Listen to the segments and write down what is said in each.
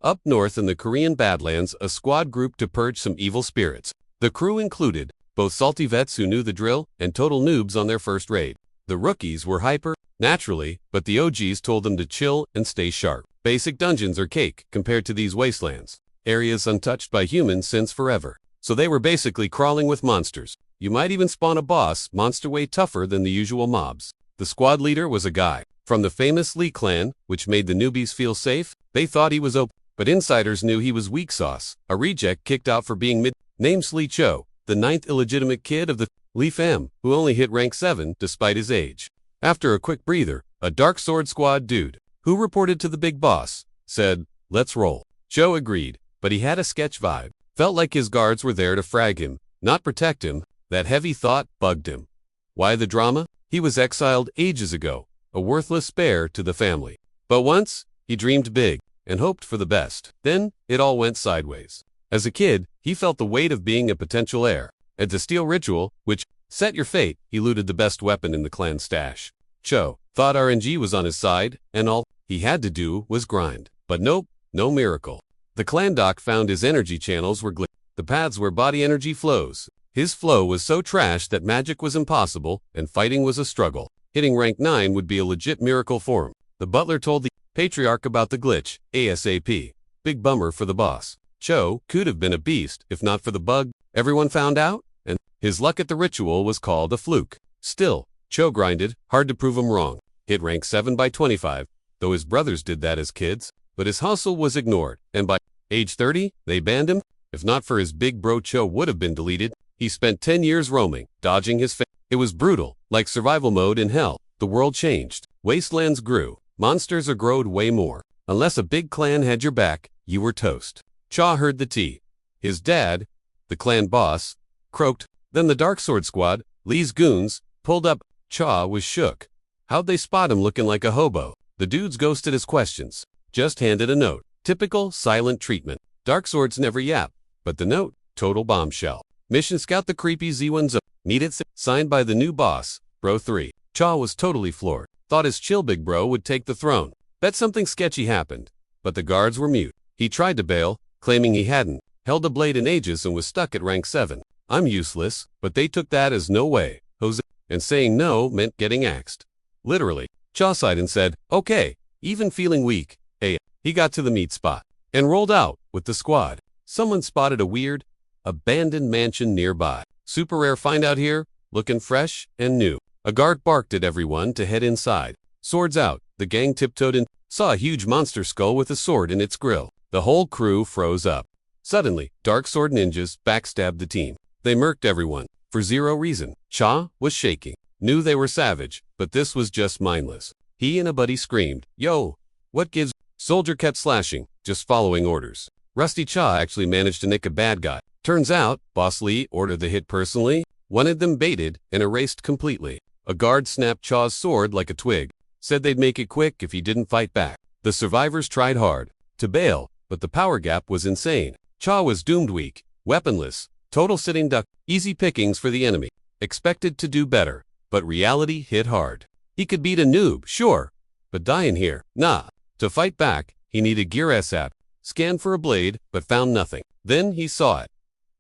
Up north in the Korean Badlands, a squad grouped to purge some evil spirits. The crew included both salty vets who knew the drill and total noobs on their first raid. The rookies were hyper, naturally, but the OGs told them to chill and stay sharp. Basic dungeons are cake compared to these wastelands. Areas untouched by humans since forever. So they were basically crawling with monsters. You might even spawn a boss monster way tougher than the usual mobs. The squad leader was a guy from the famous Lee clan, which made the newbies feel safe. They thought he was OP, but insiders knew he was weak sauce, a reject kicked out for being mid. Named Lee Cho, the 9th illegitimate kid of the Lee fam, who only hit rank 7 despite his age. After a quick breather, a Dark Sword Squad dude, who reported to the big boss, said, "Let's roll." Cho agreed, but he had a sketch vibe. Felt like his guards were there to frag him, not protect him. That heavy thought bugged him. Why the drama? He was exiled ages ago, a worthless spare to the family. But once, he dreamed big and hoped for the best. Then, it all went sideways. As a kid, he felt the weight of being a potential heir. At the steel ritual, which set your fate, he looted the best weapon in the clan stash. Cho thought RNG was on his side, and all he had to do was grind. But nope, no miracle. The clan doc found his energy channels were the paths where body energy flows. His flow was so trash that magic was impossible, and fighting was a struggle. Hitting rank 9 would be a legit miracle for him. The butler told the patriarch about the glitch, ASAP. Big bummer for the boss. Cho could have been a beast if not for the bug. Everyone found out, and his luck at the ritual was called a fluke. Still, Cho grinded, hard to prove him wrong. Hit rank 7 by 25, though his brothers did that as kids. But his hustle was ignored, and by age 30, they banned him. If not for his big bro, Cho would have been deleted. He spent 10 years roaming, dodging his fate. It was brutal, like survival mode in hell. The world changed. Wastelands grew. Monsters are growed way more. Unless a big clan had your back, you were toast. Cha heard the tea. His dad, the clan boss, croaked. Then the Dark Sword Squad, Lee's goons, pulled up. Cha was shook. How'd they spot him looking like a hobo? The dudes ghosted his questions. Just handed a note. Typical silent treatment. Dark Swords never yap. But the note, total bombshell. Mission scout the creepy Z1's up. Need it signed by the new boss, Bro 3. Cha was totally floored. Thought his chill big bro would take the throne. Bet something sketchy happened. But the guards were mute. He tried to bail, claiming he hadn't held a blade in ages and was stuck at rank 7. I'm useless, but they took that as no way, Jose. And saying no meant getting axed. Literally. Cha sighed and said, okay, even feeling weak. Hey, he got to the meat spot and rolled out with the squad. Someone spotted a weird, abandoned mansion nearby. Super rare find out here, looking fresh and new. A guard barked at everyone to head inside. Swords out, the gang tiptoed in, saw a huge monster skull with a sword in its grill. The whole crew froze up. Suddenly, Dark Sword ninjas backstabbed the team. They murked everyone, for zero reason. Cha was shaking. Knew they were savage, but this was just mindless. He and a buddy screamed, "Yo, what gives?" Soldier kept slashing, just following orders. Rusty Cha actually managed to nick a bad guy. Turns out, Boss Lee ordered the hit personally, wanted them baited, and erased completely. A guard snapped Cha's sword like a twig, said they'd make it quick if he didn't fight back. The survivors tried hard to bail, but the power gap was insane. Cha was doomed weak, weaponless, total sitting duck, easy pickings for the enemy. Expected to do better, but reality hit hard. He could beat a noob, sure, but die in here, nah. To fight back, he needed gear ASAP. Scanned for a blade, but found nothing. Then he saw it.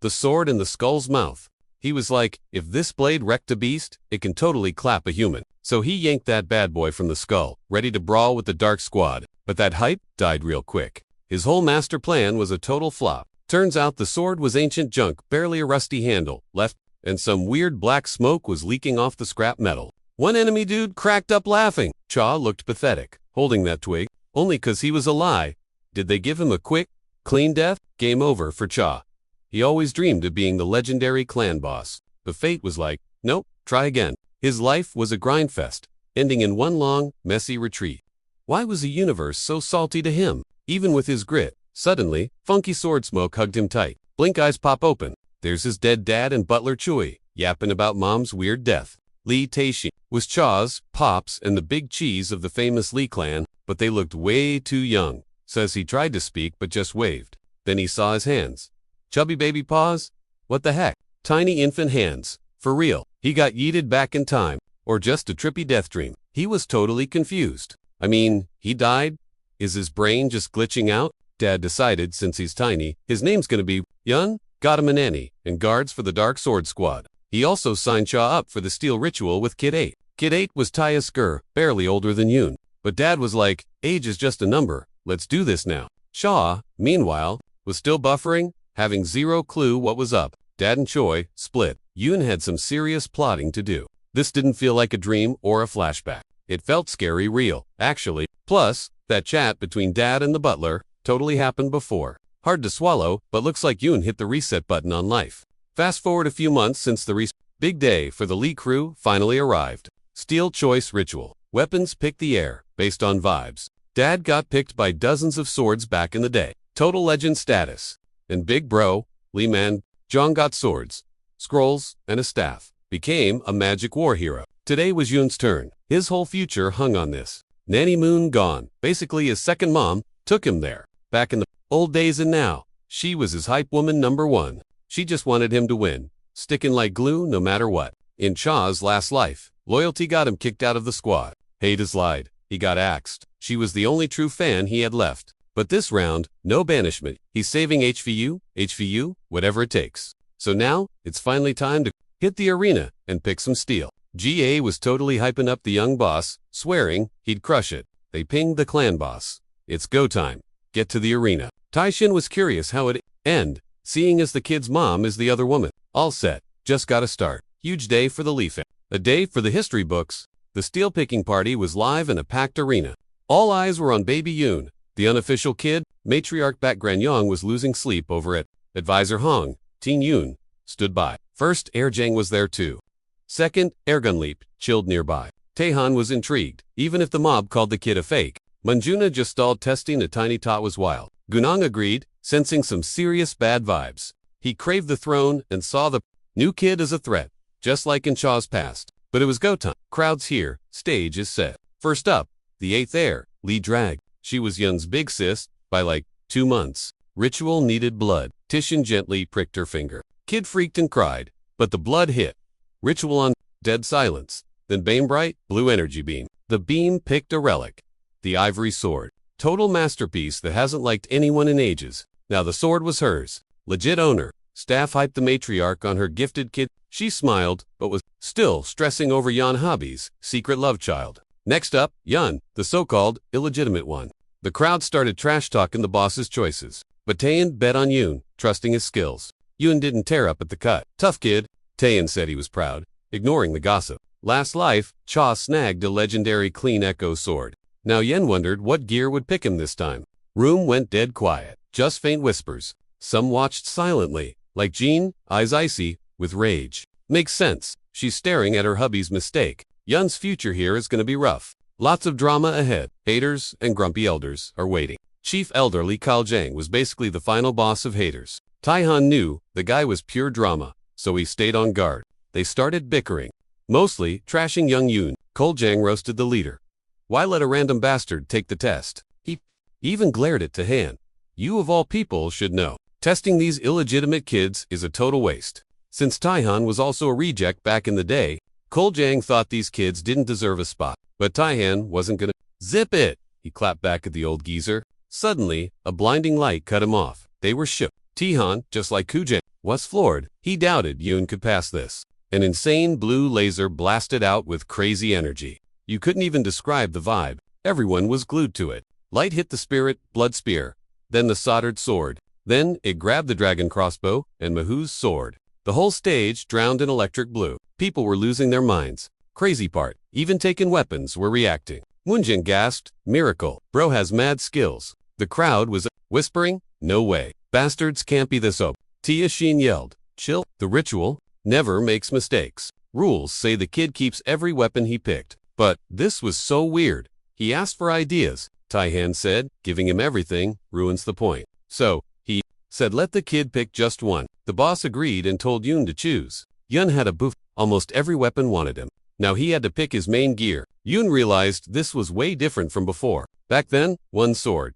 The sword in the skull's mouth. He was like, if this blade wrecked a beast, it can totally clap a human. So he yanked that bad boy from the skull, ready to brawl with the Dark Squad. But that hype died real quick. His whole master plan was a total flop. Turns out the sword was ancient junk, barely a rusty handle left, and some weird black smoke was leaking off the scrap metal. One enemy dude cracked up laughing. Cha looked pathetic, holding that twig, only 'cause he was a lie. Did they give him a quick, clean death? Game over for Cha. He always dreamed of being the legendary clan boss. But fate was like, nope, try again. His life was a grind fest, ending in one long, messy retreat. Why was the universe so salty to him? Even with his grit. Suddenly, funky sword smoke hugged him tight. Blink eyes pop open. There's his dead dad and butler Chui, yapping about mom's weird death. Lee Taishi was Cha's, Pop's, and the big cheese of the famous Lee clan, but they looked way too young. Says he tried to speak but just waved. Then he saw his hands. Chubby baby paws? What the heck? Tiny infant hands. For real. He got yeeted back in time. Or just a trippy death dream. He was totally confused. I mean, he died? Is his brain just glitching out? Dad decided since he's tiny, his name's gonna be Yun, got him an Annie, and guards for the Dark Sword Squad. He also signed Shaw up for the Steel Ritual with Kid 8. Kid 8 was Taya Skur, barely older than Yun. But Dad was like, age is just a number, let's do this now. Shaw, meanwhile, was still buffering, having zero clue what was up. Dad and Choi split. Yun had some serious plotting to do. This didn't feel like a dream or a flashback. It felt scary real, actually. Plus, that chat between Dad and the butler totally happened before. Hard to swallow, but looks like Yun hit the reset button on life. Fast forward a few months since the big day for the Lee crew finally arrived. Steel Choice Ritual. Weapons pick the air, based on vibes. Dad got picked by dozens of swords back in the day. Total legend status. And Big Bro, Lee Man, John got swords, scrolls, and a staff. Became a magic war hero. Today was Yun's turn. His whole future hung on this. Nanny Moon gone. Basically his second mom took him there. Back in the old days and now, she was his hype woman #1. She just wanted him to win. Sticking like glue no matter what. In Cha's last life, loyalty got him kicked out of the squad. Hate has lied. He got axed. She was the only true fan he had left. But this round, no banishment. He's saving HVU, whatever it takes. So now, it's finally time to hit the arena and pick some steel. GA was totally hyping up the young boss, swearing he'd crush it. They pinged the clan boss. It's go time. Get to the arena. Taishin was curious how it'd end, seeing as the kid's mom is the other woman. All set. Just gotta start. Huge day for the Lee family. A day for the history books. The steel picking party was live in a packed arena. All eyes were on baby Yun. The unofficial kid, matriarch Bat Gran Yong was losing sleep over it. Advisor Hong, Teen Yun, stood by. First, Air Jang was there too. Second, Airgun Leap, chilled nearby. Taehan was intrigued, even if the mob called the kid a fake. Manjuna just stalled testing a tiny tot was wild. Gunong agreed, sensing some serious bad vibes. He craved the throne and saw the new kid as a threat, just like in Chaw's past. But it was go time. Crowds here, stage is set. First up, the 8th heir, Lee Drag. She was Yun's big sis, by like 2 months. Ritual needed blood. Tishin gently pricked her finger. Kid freaked and cried, but the blood hit. Ritual on dead silence. Then Banebright, blue energy beam. The beam picked a relic. The ivory sword. Total masterpiece that hasn't liked anyone in ages. Now the sword was hers. Legit owner. Staff hyped the matriarch on her gifted kid. She smiled, but was still stressing over Yan Hobby's secret love child. Next up, Yun, the so-called illegitimate one. The crowd started trash-talking the boss's choices. But Taeyan bet on Yun, trusting his skills. Yun didn't tear up at the cut. Tough kid, Taeyan said he was proud, ignoring the gossip. Last life, Cha snagged a legendary clean echo sword. Now Yen wondered what gear would pick him this time. Room went dead quiet, just faint whispers. Some watched silently, like Jean, eyes icy, with rage. Makes sense. She's staring at her hubby's mistake. Yun's future here is gonna be rough. Lots of drama ahead. Haters and grumpy elders are waiting. Chief Elder Lee Kaljang was basically the final boss of haters. Taihan knew the guy was pure drama, so he stayed on guard. They started bickering, mostly trashing young Yun. Kaljang roasted the leader. Why let a random bastard take the test? He even glared at Taehan. You of all people should know. Testing these illegitimate kids is a total waste. Since Taihan was also a reject back in the day, Kaljang thought these kids didn't deserve a spot. But Taihan wasn't gonna zip it. He clapped back at the old geezer. Suddenly, a blinding light cut him off. They were shook. Taehan, just like Kujang, was floored. He doubted Yun could pass this. An insane blue laser blasted out with crazy energy. You couldn't even describe the vibe. Everyone was glued to it. Light hit the spirit, blood spear, then the soldered sword. Then it grabbed the dragon crossbow and Mahu's sword. The whole stage drowned in electric blue. People were losing their minds. Crazy part, even taken weapons were reacting. Moonjin gasped, miracle, bro has mad skills. The crowd was whispering, no way. Bastards can't be this open. Tia Shin yelled, chill, the ritual never makes mistakes. Rules say the kid keeps every weapon he picked. But this was so weird. He asked for ideas. Taihan said, giving him everything ruins the point. So, he said let the kid pick just one. The boss agreed and told Yun to choose. Yun had a boof. Almost every weapon wanted him. Now he had to pick his main gear. Yun realized this was way different from before. Back then, one sword.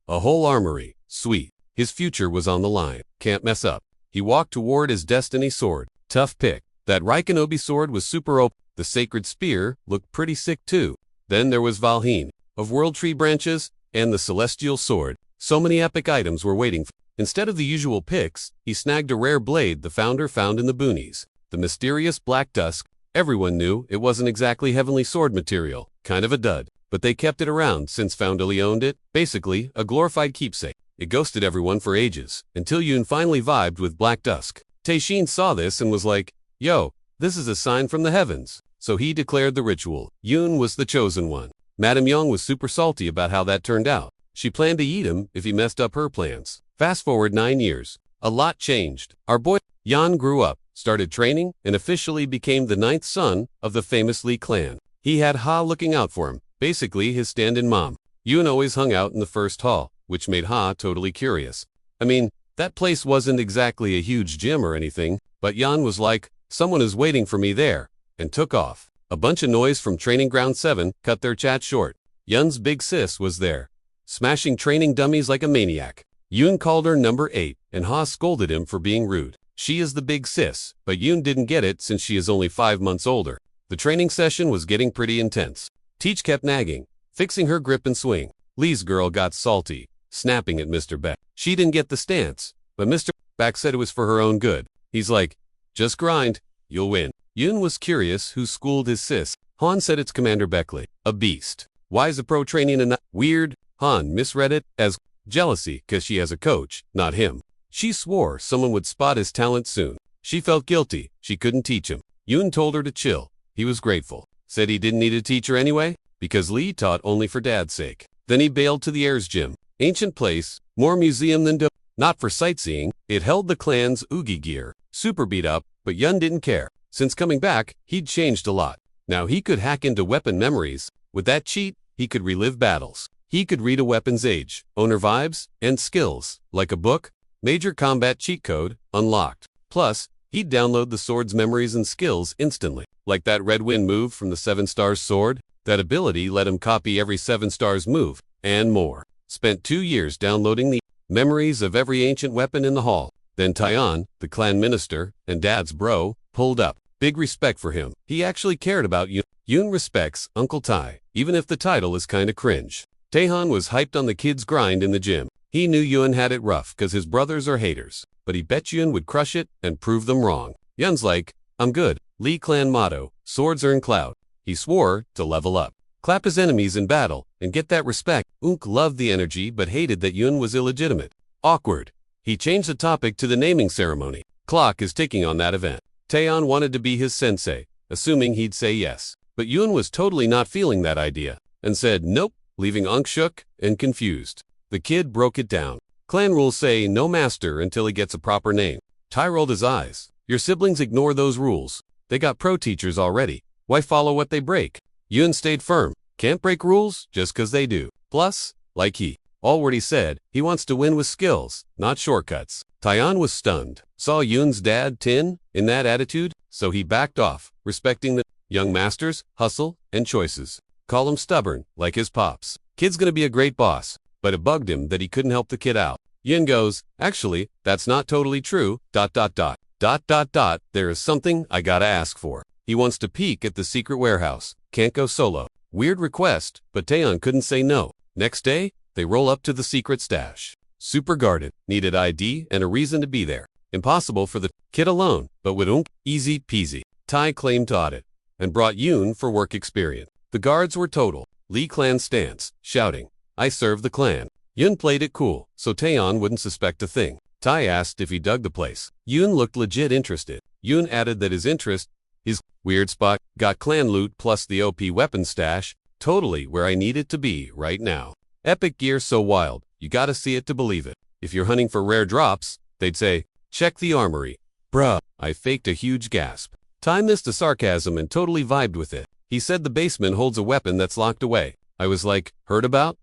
A whole armory. Sweet. His future was on the line. Can't mess up. He walked toward his destiny sword. Tough pick. That Raikinobi sword was super OP. The sacred spear looked pretty sick too. Then there was Valheen, of World Tree branches, and the celestial sword. So many epic items were waiting. Instead of the usual picks, he snagged a rare blade the founder found in the boonies. The mysterious Black Dusk. Everyone knew it wasn't exactly heavenly sword material, kind of a dud. But they kept it around since Foundily owned it, basically a glorified keepsake. It ghosted everyone for ages, until Yoon finally vibed with Black Dusk. Tae-shin saw this and was like, yo, this is a sign from the heavens. So he declared the ritual. Yoon was the chosen one. Madam Young was super salty about how that turned out. She planned to eat him if he messed up her plans. Fast forward 9 years. A lot changed. Our boy, Yan, grew up, started training, and officially became the 9th son of the famous Lee clan. He had Ha looking out for him, basically his stand-in mom. Yoon always hung out in the first hall, which made Ha totally curious. I mean, that place wasn't exactly a huge gym or anything, but Yan was like, someone is waiting for me there, and took off. A bunch of noise from Training Ground 7 cut their chat short. Yun's big sis was there, smashing training dummies like a maniac. Yoon called her number 8, and Ha scolded him for being rude. She is the big sis, but Yoon didn't get it since she is only 5 months older. The training session was getting pretty intense. Teach kept nagging, fixing her grip and swing. Lee's girl got salty, snapping at Mr. Beck. She didn't get the stance, but Mr. Beck said it was for her own good. He's like, just grind, you'll win. Yoon was curious who schooled his sis. Han said it's Commander Beckley, a beast. Why is a pro training a weird? Han misread it as jealousy because she has a coach, not him. She swore someone would spot his talent soon. She felt guilty she couldn't teach him. Yoon told her to chill. He was grateful. Said he didn't need a teacher anyway, because Lee taught only for Dad's sake. Then he bailed to the Heirs Gym. Ancient place, more museum than not for sightseeing. It held the clan's Oogie gear. Super beat up, but Yoon didn't care. Since coming back, he'd changed a lot. Now he could hack into weapon memories. With that cheat, he could relive battles. He could read a weapon's age, owner vibes, and skills. Like a book, major combat cheat code, unlocked. Plus, he'd download the sword's memories and skills instantly. Like that Red Wind move from the 7 Stars sword. That ability let him copy every 7 Stars move, and more. Spent 2 years downloading the memories of every ancient weapon in the hall. Then Taeyeon, the clan minister, and Dad's bro, pulled up. Big respect for him. He actually cared about Yoon. Yoon respects Uncle Tai, even if the title is kinda cringe. Taehan was hyped on the kid's grind in the gym. He knew Yoon had it rough cause his brothers are haters, but he bet Yoon would crush it and prove them wrong. Yoon's like, I'm good. Lee clan motto, swords earn clout. He swore to level up, clap his enemies in battle, and get that respect. Unk loved the energy but hated that Yoon was illegitimate. Awkward. He changed the topic to the naming ceremony. Clock is ticking on that event. Taeyeon wanted to be his sensei, assuming he'd say yes. But Yoon was totally not feeling that idea, and said nope, leaving Unk shook and confused. The kid broke it down. Clan rules say no master until he gets a proper name. Tai rolled his eyes. Your siblings ignore those rules. They got pro teachers already. Why follow what they break? Yoon stayed firm. Can't break rules just cause they do. Plus, like he already said, he wants to win with skills, not shortcuts. Taeyeon was stunned. Saw Yoon's dad Tin in that attitude, so he backed off, respecting the young master's hustle and choices. Call him stubborn, like his pops. Kid's gonna be a great boss, but it bugged him that he couldn't help the kid out. Yoon goes, actually, that's not totally true, ... There is something I gotta ask for. He wants to peek at the secret warehouse. Can't go solo. Weird request, but Taeyeon couldn't say no. Next day, they roll up to the secret stash. Super guarded, needed ID and a reason to be there. Impossible for the kid alone, but with Unk, easy peasy. Tai claimed to audit, and brought Yoon for work experience. The guards were total Lee clan stance, shouting, I serve the clan. Yoon played it cool, so Taeyeon wouldn't suspect a thing. Tai asked if he dug the place. Yoon looked legit interested. Yoon added that his interest, his weird spot, got clan loot plus the OP weapon stash, totally where I need it to be right now. Epic gear so wild, you gotta see it to believe it. If you're hunting for rare drops, they'd say, check the armory. Bruh, I faked a huge gasp. Tai missed the sarcasm and totally vibed with it. He said the basement holds a weapon that's locked away. I was like, heard about? ...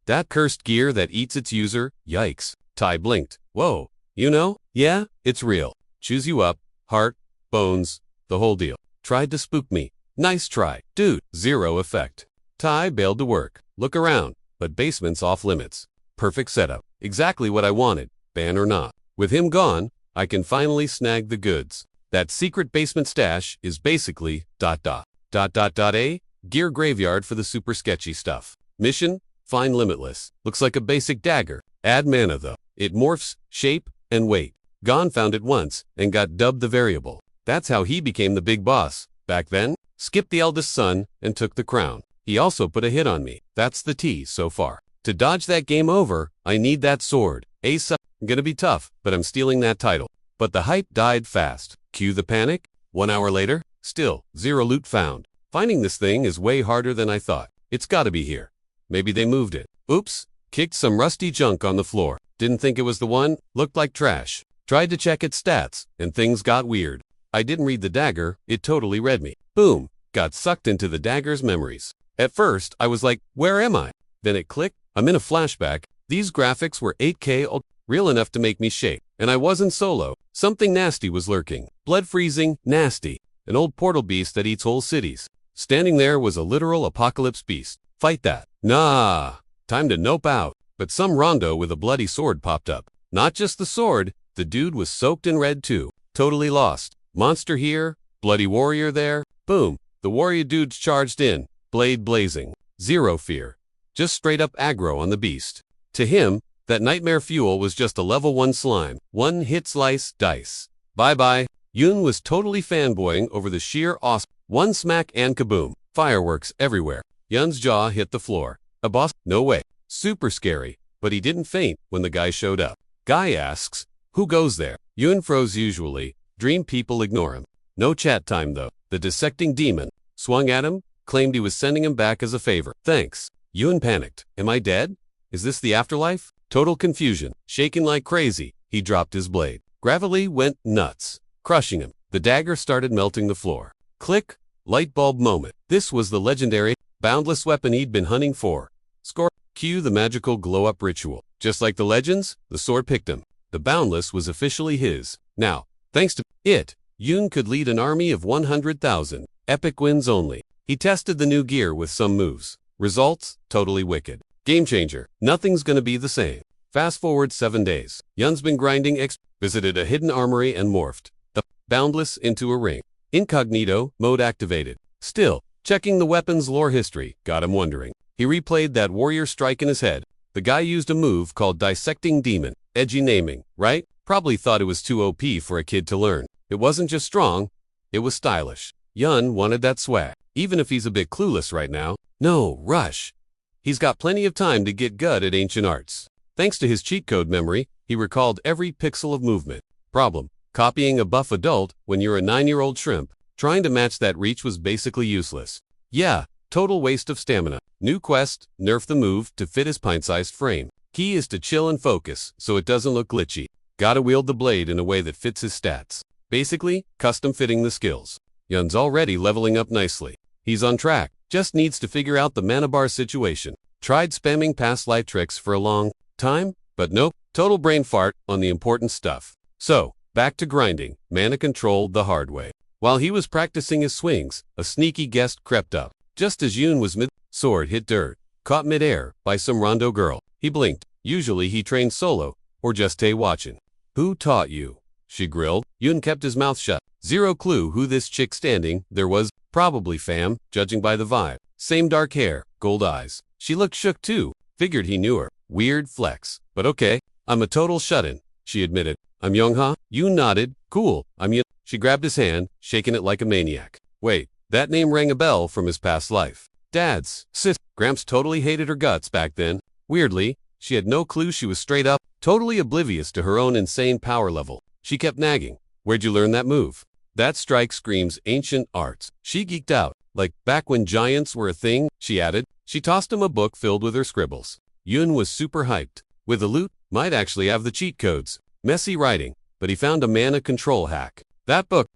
That cursed gear that eats its user, yikes. Tai blinked. Whoa, you know? Yeah, it's real. Chews you up, heart, bones, the whole deal. Tried to spook me. Nice try. Dude, zero effect. Tai bailed to work. Look around, but basement's off limits. Perfect setup. Exactly what I wanted, ban or not. With him gone, I can finally snag the goods. That secret basement stash is basically ... A gear graveyard for the super sketchy stuff. Mission, Fine limitless. Looks like a basic dagger. Add mana though. It morphs, shape, and weight. Gon found it once, and got dubbed the variable. That's how he became the big boss. Back then, skipped the eldest son, and took the crown. He also put a hit on me. That's the T so far. To dodge that game over, I need that sword. Asa, gonna be tough, but I'm stealing that title. But the hype died fast. Cue the panic. 1 hour later, still, 0 loot found. Finding this thing is way harder than I thought. It's gotta be here. Maybe they moved it. Oops, kicked some rusty junk on the floor. Didn't think it was the one, looked like trash. Tried to check its stats, and things got weird. I didn't read the dagger, it totally read me. Boom, got sucked into the dagger's memories. At first, I was like, where am I? Then it clicked, I'm in a flashback. These graphics were 8K, real enough to make me shake. And I wasn't solo. Something nasty was lurking. Blood freezing, nasty. An old portal beast that eats whole cities. Standing there was a literal apocalypse beast. Fight that. Nah. Time to nope out. But some rondo with a bloody sword popped up. Not just the sword, the dude was soaked in red too. Totally lost. Monster here, bloody warrior there. Boom. The warrior dudes charged in. Blade blazing. 0 fear. Just straight up aggro on the beast. To him, that nightmare fuel was just a level 1 slime. 1 hit slice, dice. Bye-bye. Yoon was totally fanboying over the sheer awesome. 1 smack and kaboom. Fireworks everywhere. Yun's jaw hit the floor. A boss? No way. Super scary. But he didn't faint when the guy showed up. Guy asks, who goes there? Yoon froze usually. Dream people ignore him. No chat time though. The dissecting demon swung at him, claimed he was sending him back as a favor. Thanks. Yoon panicked. Am I dead? Is this the afterlife? Total confusion. Shaking like crazy, he dropped his blade. Gravity went nuts, crushing him. The dagger started melting the floor. Click. Light bulb moment. This was the legendary, boundless weapon he'd been hunting for. Score. Cue the magical glow-up ritual. Just like the legends, the sword picked him. The boundless was officially his. Now, thanks to it, Yoon could lead an army of 100,000. Epic wins only. He tested the new gear with some moves. Results, totally wicked. Game changer. Nothing's gonna be the same. Fast forward 7 days. Yun's been grinding visited a hidden armory and morphed the boundless into a ring. Incognito mode activated. Still, checking the weapon's lore history got him wondering. He replayed that warrior strike in his head. The guy used a move called Dissecting Demon. Edgy naming, right? Probably thought it was too OP for a kid to learn. It wasn't just strong, it was stylish. Yun wanted that swag, even if he's a bit clueless right now. No, rush. He's got plenty of time to get good at ancient arts. Thanks to his cheat code memory, he recalled every pixel of movement. Problem: copying a buff adult when you're a 9-year-old shrimp. Trying to match that reach was basically useless. Yeah, total waste of stamina. New quest, nerf the move to fit his pint-sized frame. Key is to chill and focus so it doesn't look glitchy. Gotta wield the blade in a way that fits his stats. Basically, custom fitting the skills. Yun's already leveling up nicely. He's on track, just needs to figure out the mana bar situation. Tried spamming past life tricks for a long time, but nope, total brain fart on the important stuff. So, back to grinding, mana controlled the hard way. While he was practicing his swings, a sneaky guest crept up. Just as Yoon was sword hit dirt, caught mid-air by some rondo girl. He blinked. Usually he trained solo, or just stay watching. Who taught you? She grilled. Yoon kept his mouth shut. 0 clue who this chick standing there was. Probably fam, judging by the vibe. Same dark hair, gold eyes. She looked shook too. Figured he knew her. Weird flex. But okay, I'm a total shut-in, she admitted. I'm Youngha? Yoon nodded. Cool, I'm Yoon. She grabbed his hand, shaking it like a maniac. Wait, that name rang a bell from his past life. Dad's, sis. Gramps totally hated her guts back then. Weirdly, she had no clue she was straight up, totally oblivious to her own insane power level. She kept nagging. Where'd you learn that move? That strike screams ancient arts. She geeked out. Like, back when giants were a thing, she added. She tossed him a book filled with her scribbles. Yoon was super hyped. With the loot, might actually have the cheat codes. Messy writing, but he found a mana control hack. That book, ...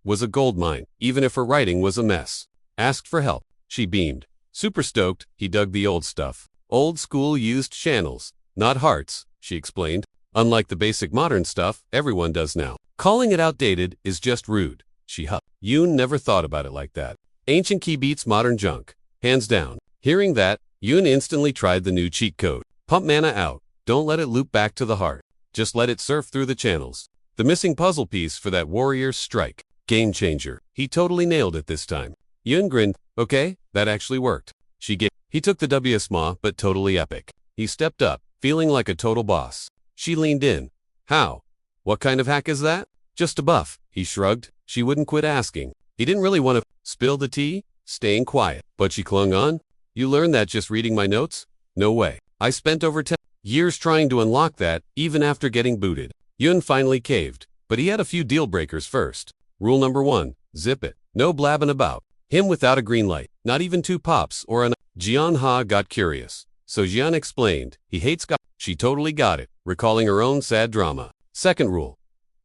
was a goldmine, even if her writing was a mess. Asked for help. She beamed. Super stoked, he dug the old stuff. Old school used channels, not hearts, she explained. Unlike the basic modern stuff everyone does now. Calling it outdated is just rude, she huffed. Yoon never thought about it like that. Ancient key beats modern junk. Hands down. Hearing that, Yoon instantly tried the new cheat code. Pump mana out. Don't let it loop back to the heart. Just let it surf through the channels. The missing puzzle piece for that warrior's strike. Game changer. He totally nailed it this time. Yoon grinned. Okay, that actually worked. He took the WSMA, but totally epic. He stepped up, feeling like a total boss. She leaned in. How? What kind of hack is that? Just a buff. He shrugged. She wouldn't quit asking. He didn't really want to spill the tea, staying quiet. But she clung on. You learned that just reading my notes? No way. I spent over 10 years trying to unlock that, even after getting booted. Yun finally caved, but he had a few deal breakers first. Rule number 1, zip it. No blabbing about. Him without a green light, not even 2 pops or an Jian Ha got curious. So Jian explained, he hates God. She totally got it, recalling her own sad drama. Second rule,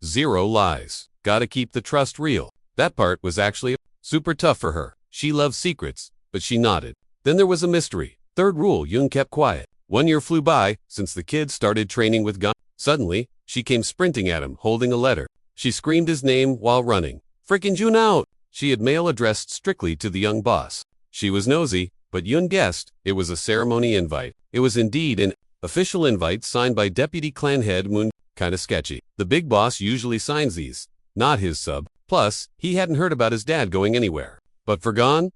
0 lies. Gotta keep the trust real. That part was actually super tough for her. She loved secrets, but she nodded. Then there was a mystery. Third rule, Yun kept quiet. 1 year flew by since the kid started training with gun. Suddenly, she came sprinting at him, holding a letter. She screamed his name while running. Frickin' Jun out! She had mail addressed strictly to the young boss. She was nosy, but Yun guessed it was a ceremony invite. It was indeed an official invite signed by Deputy Clan Head Moon. Kinda sketchy. The big boss usually signs these, not his sub. Plus, he hadn't heard about his dad going anywhere. But for Gon,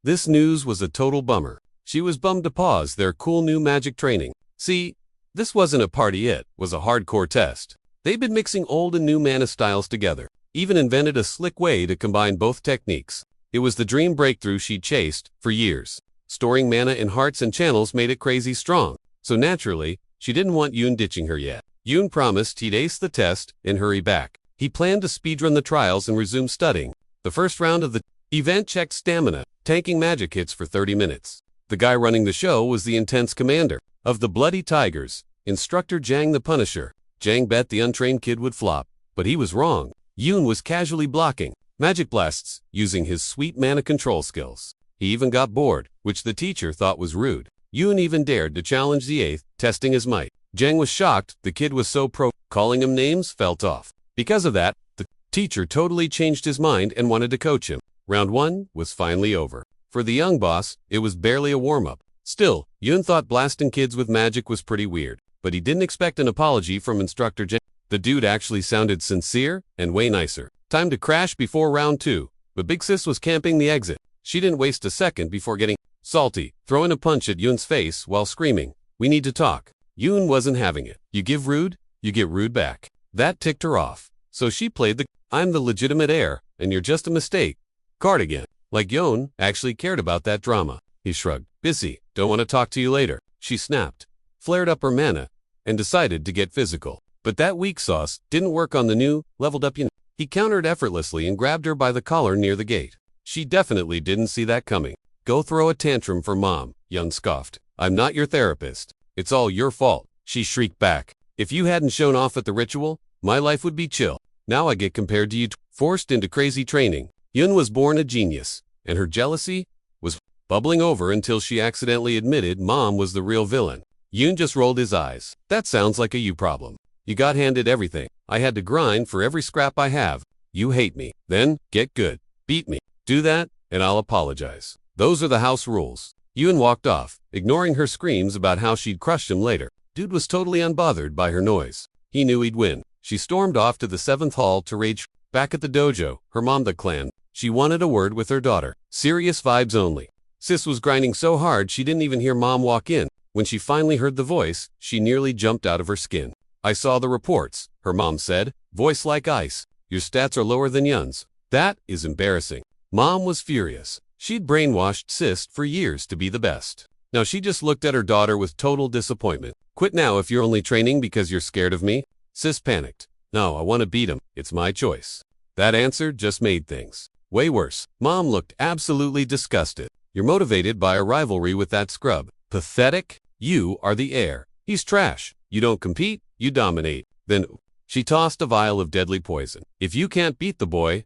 this news was a total bummer. She was bummed to pause their cool new magic training. See, this wasn't a party, it was a hardcore test. They'd been mixing old and new mana styles together, even invented a slick way to combine both techniques. It was the dream breakthrough she'd chased for years. Storing mana in hearts and channels made it crazy strong, so naturally, she didn't want Yun ditching her yet. Yun promised he'd ace the test and hurry back. He planned to speedrun the trials and resume studying. The first round of the event checked stamina, tanking magic hits for 30 minutes. The guy running the show was the intense commander of the Bloody Tigers, Instructor Jang the Punisher. Jang bet the untrained kid would flop, but he was wrong. Yun was casually blocking magic blasts using his sweet mana control skills. He even got bored, which the teacher thought was rude. Yun even dared to challenge the 8th, testing his might. Jang was shocked the kid was so pro. Calling him names felt off. Because of that, the teacher totally changed his mind and wanted to coach him. Round 1 was finally over. For the young boss, it was barely a warm-up. Still, Yun thought blasting kids with magic was pretty weird, but he didn't expect an apology from Instructor Jang. The dude actually sounded sincere and way nicer. Time to crash before round 2, but Big Sis was camping the exit. She didn't waste a second before getting salty, throwing a punch at Yun's face while screaming, "We need to talk." Yun wasn't having it. You give rude, you get rude back. That ticked her off. So she played the "I'm the legitimate heir, and you're just a mistake" card again. Like Yun actually cared about that drama. He shrugged. "Busy, don't want to talk to you later." She snapped, flared up her mana, and decided to get physical. But that weak sauce didn't work on the new, leveled up Yun. He countered effortlessly and grabbed her by the collar near the gate. She definitely didn't see that coming. "Go throw a tantrum for mom," Yun scoffed. "I'm not your therapist. It's all your fault." She shrieked back. "If you hadn't shown off at the ritual, my life would be chill. Now I get compared to you." Forced into crazy training, Yun was born a genius, and her jealousy was bubbling over until she accidentally admitted mom was the real villain. Yun just rolled his eyes. "That sounds like a you problem. You got handed everything. I had to grind for every scrap I have. You hate me. Then, get good. Beat me. Do that, and I'll apologize. Those are the house rules." Yun walked off, ignoring her screams about how she'd crushed him later. Dude was totally unbothered by her noise. He knew he'd win. She stormed off to the 7th hall to rage. Back at the dojo, her mom the clan, she wanted a word with her daughter. Serious vibes only. Sis was grinding so hard she didn't even hear mom walk in. When she finally heard the voice, she nearly jumped out of her skin. "I saw the reports," her mom said, voice like ice. "Your stats are lower than Yun's. That is embarrassing." Mom was furious. She'd brainwashed Sis for years to be the best. Now she just looked at her daughter with total disappointment. "Quit now if you're only training because you're scared of me." Sis panicked. "No, I want to beat him. It's my choice." That answer just made things way worse. Mom looked absolutely disgusted. "You're motivated by a rivalry with that scrub. Pathetic. You are the heir. He's trash. You don't compete, you dominate." Then she tossed a vial of deadly poison. "If you can't beat the boy,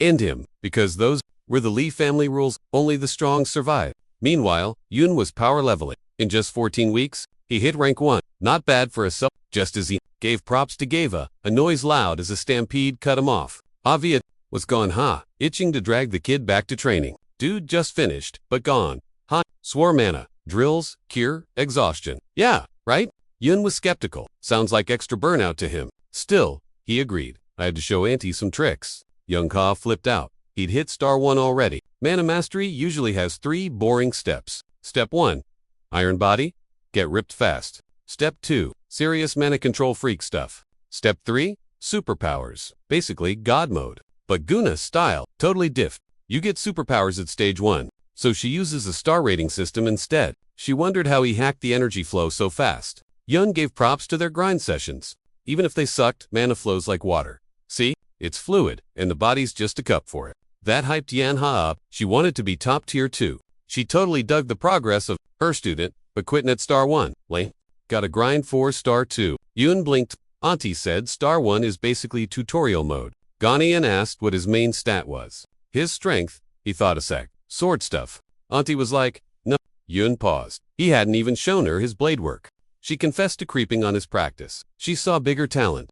end him, because those were the Lee family rules. Only the strong survive." Meanwhile, Yun was power leveling. In just 14 weeks, he hit rank 1. Not bad for a sub. Just as he gave props to Gava, a noise loud as a stampede cut him off. Avia was gone, itching to drag the kid back to training. Dude just finished, but gone. Swore mana, drills, cure, exhaustion. Yeah, right? Yun was skeptical. Sounds like extra burnout to him. Still, he agreed. "I had to show Auntie some tricks." Young Ka flipped out. he'd hit star 1 already. Mana Mastery usually has 3 boring steps. Step 1. Iron Body. Get ripped fast. Step 2. Serious mana control freak stuff. Step 3. Superpowers. Basically, God mode. But Guna style, totally diffed. You get superpowers at stage 1. So she uses a star rating system instead. She wondered how he hacked the energy flow so fast. Yun gave props to their grind sessions. Even if they sucked, mana flows like water. See? It's fluid, and the body's just a cup for it. That hyped Yanha up. She wanted to be top tier too. She totally dug the progress of her student, but quitting at star 1. Lame. Gotta grind for star 2. Yun blinked. Auntie said star 1 is basically tutorial mode. Ganian asked what his main stat was. His strength, he thought a sec. Sword stuff. Auntie was like, no. Yun paused. He hadn't even shown her his blade work. She confessed to creeping on his practice. She saw bigger talent.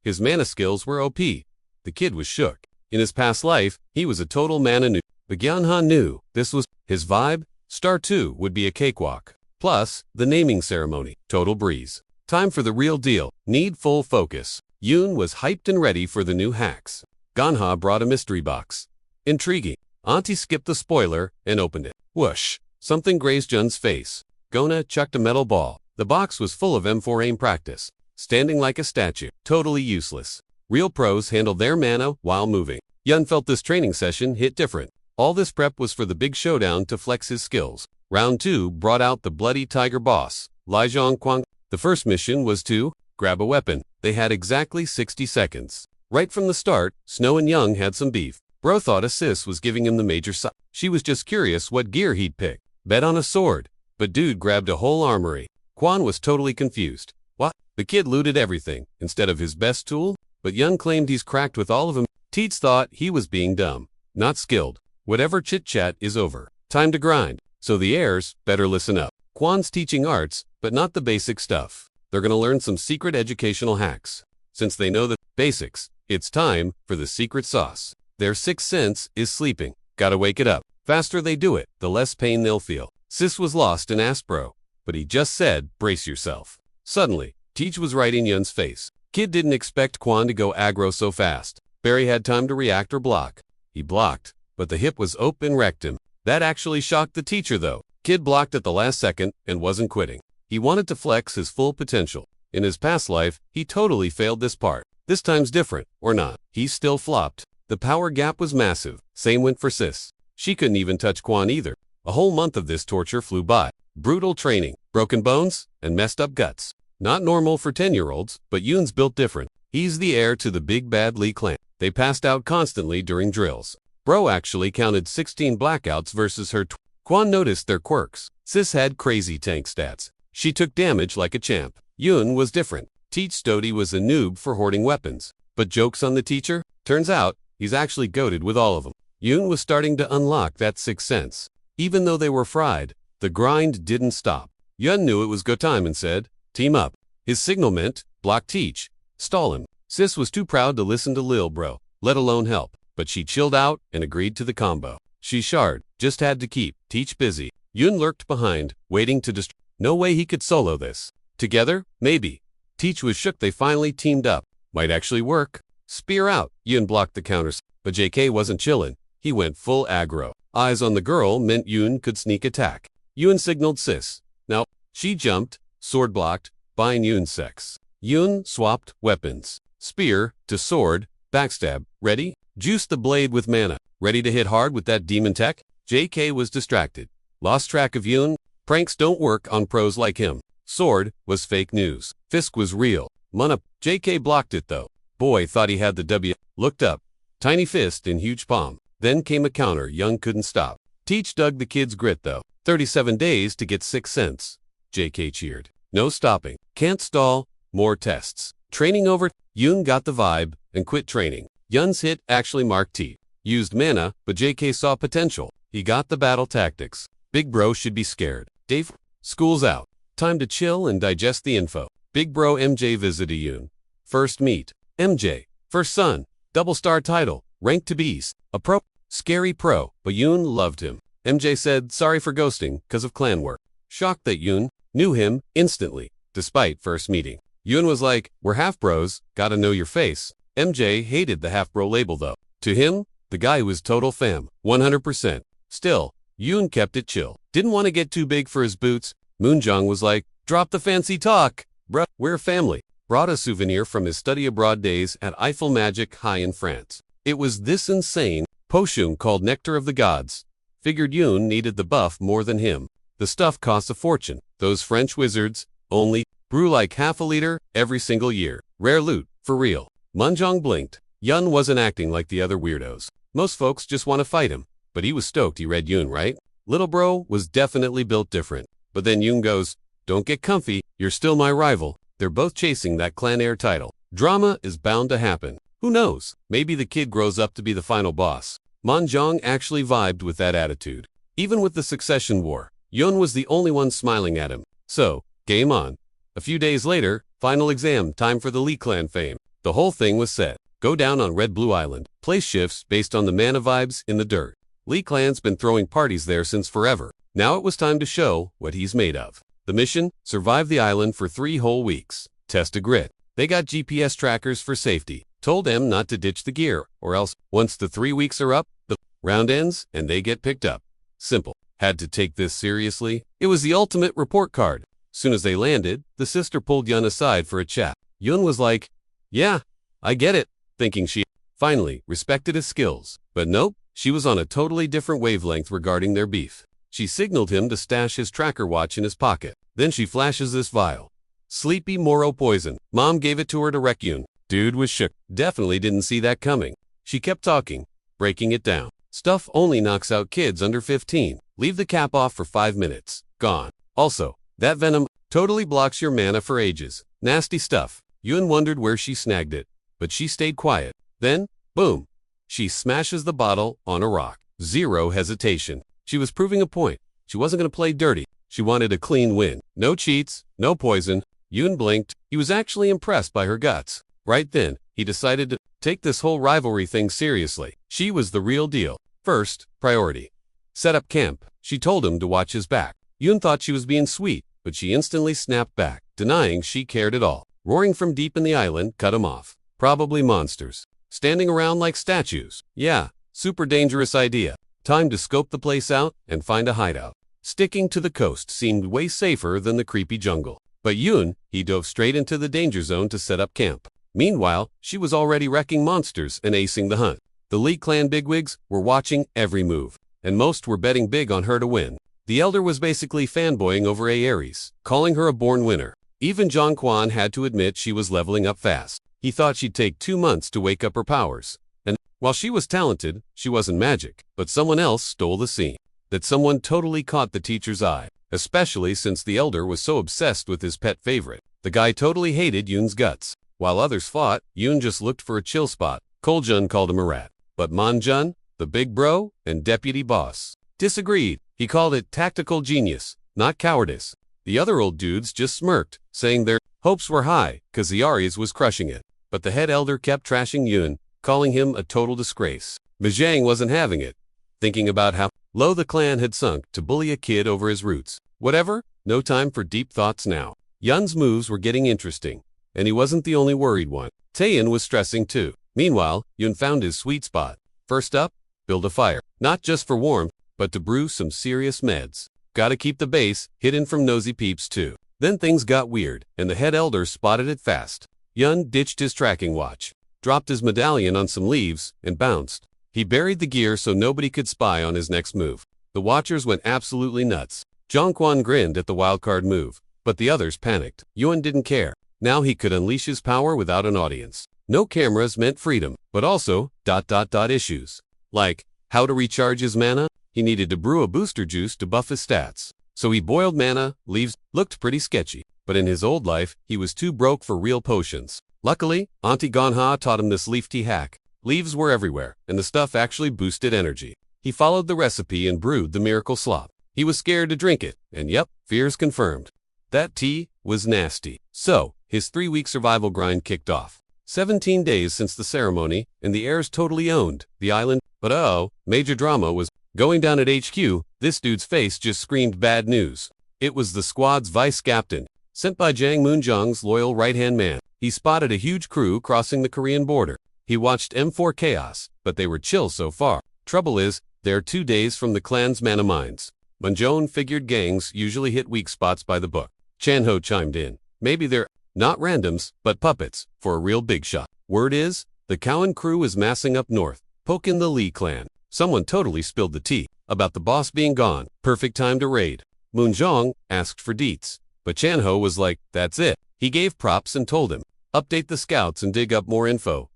His mana skills were OP. The kid was shook. In his past life, he was a total mana noob. But Gyanha knew this was his vibe. Star 2 would be a cakewalk. Plus, the naming ceremony. Total breeze. Time for the real deal. Need full focus. Yun was hyped and ready for the new hacks. Ganha brought a mystery box. Intriguing. Auntie skipped the spoiler and opened it. Whoosh. Something grazed Jun's face. Gona chucked a metal ball. The box was full of M4 aim practice. Standing like a statue. Totally useless. Real pros handled their mana while moving. Yun felt this training session hit different. All this prep was for the big showdown to flex his skills. Round 2 brought out the bloody tiger boss, Lijiang Quang. The first mission was to grab a weapon. They had exactly 60 seconds. Right from the start, Snow and Young had some beef. Bro thought Assis was giving him the major side. She was just curious what gear he'd pick. Bet on a sword. But dude grabbed a whole armory. Quan was totally confused. What? The kid looted everything, instead of his best tool? But Yun claimed he's cracked with all of them. Teets thought he was being dumb, not skilled. Whatever chit-chat is over. Time to grind. So the heirs better listen up. Quan's teaching arts, but not the basic stuff. They're gonna learn some secret educational hacks. Since they know the basics, it's time for the secret sauce. Their sixth sense is sleeping. Gotta wake it up. Faster they do it, the less pain they'll feel. Sis was lost and asked bro, but he just said, brace yourself. Suddenly, Teach was right in Yun's face. Kid didn't expect Quan to go aggro so fast. Barry had time to react or block. He blocked, but the hip was open and wrecked him. That actually shocked the teacher though. Kid blocked at the last second and wasn't quitting. He wanted to flex his full potential. In his past life, he totally failed this part. This time's different, or not. He still flopped. The power gap was massive. Same went for Sis. She couldn't even touch Quan either. A whole month of this torture flew by. Brutal training, broken bones, and messed up guts. Not normal for 10-year-olds, but Yun's built different. He's the heir to the big bad Lee clan. They passed out constantly during drills. Bro actually counted 16 blackouts versus her. Quan noticed their quirks. Sis had crazy tank stats. She took damage like a champ. Yun was different. Teach Stody was a noob for hoarding weapons. But jokes on the teacher? Turns out, he's actually goated with all of them. Yun was starting to unlock that sixth sense. Even though they were fried, the grind didn't stop. Yun knew it was go time and said, team up. His signal meant, block Teach. Stall him. Sis was too proud to listen to Lil Bro, let alone help. But she chilled out and agreed to the combo. She shard, just had to keep Teach busy. Yun lurked behind, waiting to destroy. No way he could solo this. Together? Maybe. Teach was shook they finally teamed up. Might actually work. Spear out. Yun blocked the counters. But JK wasn't chillin'. He went full aggro. Eyes on the girl meant Yun could sneak attack. Yun signaled Sis. Now, she jumped, sword blocked, buying Yun sex. Yun swapped weapons. Spear to sword, backstab, ready? Juice the blade with mana. Ready to hit hard with that demon tech? JK was distracted. Lost track of Yun. Pranks don't work on pros like him. Sword was fake news. Fisk was real. Mana. JK blocked it though. Boy thought he had the W. Looked up. Tiny fist in huge palm. Then came a counter Young couldn't stop. Teach dug the kid's grit though. 37 days to get 6 cents. JK cheered. No stopping. Can't stall. More tests. Training over. Yun got the vibe and quit training. Yun's hit actually marked T. Used mana, but JK saw potential. He got the battle tactics. Big bro should be scared. Dave, school's out. Time to chill and digest the info. Big bro MJ visited Yun. First meet. MJ. First son. Double star title. Ranked to beast. A pro. Scary pro, but Yun loved him. MJ said sorry for ghosting cause of clan work. Shocked that Yun knew him instantly, despite first meeting. Yun was like, we're half bros, gotta know your face. MJ hated the half bro label though. To him, The guy was total fam, 100%. Still, Yoon kept it chill. Didn't want to get too big for his boots. Moonjong was like, drop the fancy talk. Bruh, we're family. Brought a souvenir from his study abroad days at Eiffel Magic High in France. It was this insane potion called Nectar of the Gods. Figured Yoon needed the buff more than him. The stuff costs a fortune. Those French wizards only brew like half a liter every single year. Rare loot, for real. Moonjong blinked. Yoon wasn't acting like the other weirdos. Most folks just want to fight him. But he was stoked he read Yoon, right? Little bro was definitely built different. But then Yoon goes, don't get comfy, you're still my rival. They're both chasing that clan heir title. Drama is bound to happen. Who knows? Maybe the kid grows up to be the final boss. Moonjong actually vibed with that attitude. Even with the succession war, Yoon was the only one smiling at him. So, game on. A few days later, final exam, time for the Lee clan fame. The whole thing was set. Go down on Red Blue Island. Place shifts based on the mana vibes in the dirt. Lee clan's been throwing parties there since forever. Now it was time to show what he's made of. The mission, survive the island for 3 whole weeks. Test a grit. They got GPS trackers for safety. Told them not to ditch the gear, or else, once the 3 weeks are up, the round ends and they get picked up. Simple. Had to take this seriously. It was the ultimate report card. Soon as they landed, the sister pulled Yoon aside for a chat. Yoon was like, yeah, I get it, thinking she finally respected his skills. But nope, she was on a totally different wavelength regarding their beef. She signaled him to stash his tracker watch in his pocket. Then she flashes this vial. Sleepy Moro poison. Mom gave it to her to wreck Yoon. Dude was shook. Definitely didn't see that coming. She kept talking, breaking it down. Stuff only knocks out kids under 15. Leave the cap off for 5 minutes. Gone. Also, that venom totally blocks your mana for ages. Nasty stuff. Yoon wondered where she snagged it, but she stayed quiet. Then, boom. She smashes the bottle on a rock. Zero hesitation. She was proving a point. She wasn't going to play dirty. She wanted a clean win. No cheats, no poison. Yoon blinked. He was actually impressed by her guts. Right then, he decided to take this whole rivalry thing seriously. She was the real deal. First, priority. Set up camp. She told him to watch his back. Yoon thought she was being sweet, but she instantly snapped back, denying she cared at all. Roaring from deep in the island cut him off. Probably monsters. Standing around like statues. Yeah, super dangerous idea. Time to scope the place out and find a hideout. Sticking to the coast seemed way safer than the creepy jungle. But Yoon, he dove straight into the danger zone to set up camp. Meanwhile, she was already wrecking monsters and acing the hunt. The Lee clan bigwigs were watching every move, and most were betting big on her to win. The elder was basically fanboying over Aries, calling her a born winner. Even Jong Kwan had to admit she was leveling up fast. He thought she'd take 2 months to wake up her powers. And while she was talented, she wasn't magic. But someone else stole the scene. That someone totally caught the teacher's eye, especially since the elder was so obsessed with his pet favorite. The guy totally hated Yoon's guts. While others fought, Yoon just looked for a chill spot. Koljun called him a rat. But Manjun, the big bro and deputy boss, disagreed. He called it tactical genius, not cowardice. The other old dudes just smirked, saying their hopes were high, cause the Aries was crushing it. But the head elder kept trashing Yoon, calling him a total disgrace. Mijang wasn't having it, thinking about how low the clan had sunk to bully a kid over his roots. Whatever, no time for deep thoughts now. Yun's moves were getting interesting, and he wasn't the only worried one. Taeyin was stressing too. Meanwhile, Yoon found his sweet spot. First up, build a fire. Not just for warmth, but to brew some serious meds. Gotta keep the base hidden from nosy peeps too. Then things got weird, and the head elder spotted it fast. Yoon ditched his tracking watch, dropped his medallion on some leaves, and bounced. He buried the gear so nobody could spy on his next move. The watchers went absolutely nuts. Jongkwon grinned at the wildcard move, but the others panicked. Yoon didn't care. Now he could unleash his power without an audience. No cameras meant freedom, but also ... issues. Like, how to recharge his mana? He needed to brew a booster juice to buff his stats. So he boiled mana, leaves, looked pretty sketchy. But in his old life, he was too broke for real potions. Luckily, Auntie Gonha taught him this leaf tea hack. Leaves were everywhere, and the stuff actually boosted energy. He followed the recipe and brewed the miracle slop. He was scared to drink it, and yep, fears confirmed. That tea was nasty. So, his 3-week survival grind kicked off. 17 days since the ceremony, and the heirs totally owned the island. But major drama was going down at HQ. This dude's face just screamed bad news. It was the squad's vice captain, sent by Jang Moonjong's loyal right-hand man. He spotted a huge crew crossing the Korean border. He watched M4 Chaos, but they were chill so far. Trouble is, they're 2 days from the clan's mana mines. Munjoan figured gangs usually hit weak spots by the book. Chanho chimed in. Maybe they're not randoms, but puppets, for a real big shot. Word is, the Cowan crew is massing up north, poking the Lee clan. Someone totally spilled the tea about the boss being gone. Perfect time to raid. Munjong asked for deets, but Chanho was like, that's it. He gave props and told him, update the scouts and dig up more info,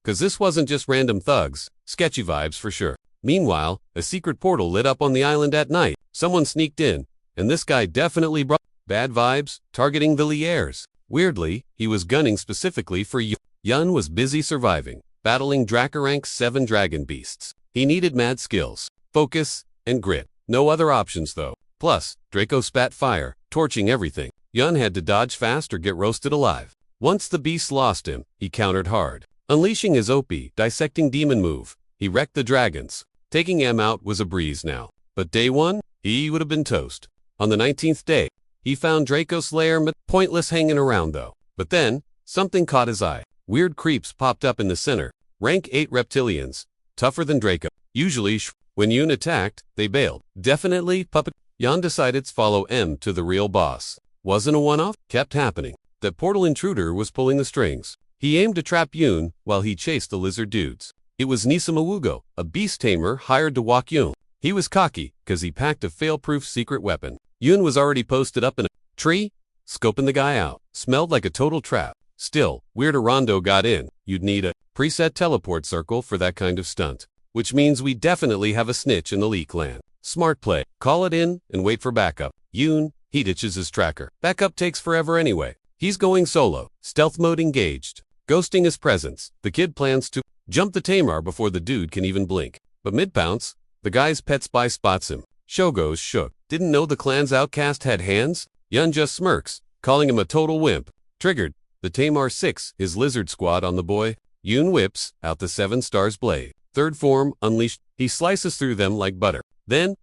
cause this wasn't just random thugs, sketchy vibes for sure. Meanwhile, a secret portal lit up on the island at night. Someone sneaked in, and this guy definitely brought bad vibes, targeting the Liers. Weirdly, he was gunning specifically for Yun. Yun was busy surviving, battling Dracorank's 7 dragon beasts. He needed mad skills, focus, and grit. No other options though. Plus, Draco spat fire, torching everything. Yun had to dodge fast or get roasted alive. Once the beasts lost him, he countered hard. Unleashing his OP, dissecting demon move, he wrecked the dragons. Taking M out was a breeze now. But day 1, he would have been toast. On the 19th day, he found Draco's lair pointless hanging around though. But then, something caught his eye. Weird creeps popped up in the center. Rank 8 reptilians. Tougher than Draco. Usually, when Yun attacked, they bailed. Definitely puppet. Yun decided to follow M to the real boss. Wasn't a one-off, kept happening. That portal intruder was pulling the strings. He aimed to trap Yun while he chased the lizard dudes. It was Nisamawugo, a beast tamer hired to walk Yun. He was cocky, cause he packed a fail-proof secret weapon. Yun was already posted up in a tree, scoping the guy out. Smelled like a total trap. Still, Weirder Rondo got in. You'd need a preset teleport circle for that kind of stunt. Which means we definitely have a snitch in the Lee clan. Smart play. Call it in and wait for backup. Yun, he ditches his tracker. Backup takes forever anyway. He's going solo. Stealth mode engaged. Ghosting his presence. The kid plans to jump the Tamar before the dude can even blink. But mid-pounce, the guy's pet spy spots him. Shogo's shook. Didn't know the clan's outcast had hands? Yun just smirks, calling him a total wimp. Triggered. The Tamar 6, his lizard squad on the boy. Yun whips out the 7 stars blade. Third form unleashed. He slices through them like butter. Then,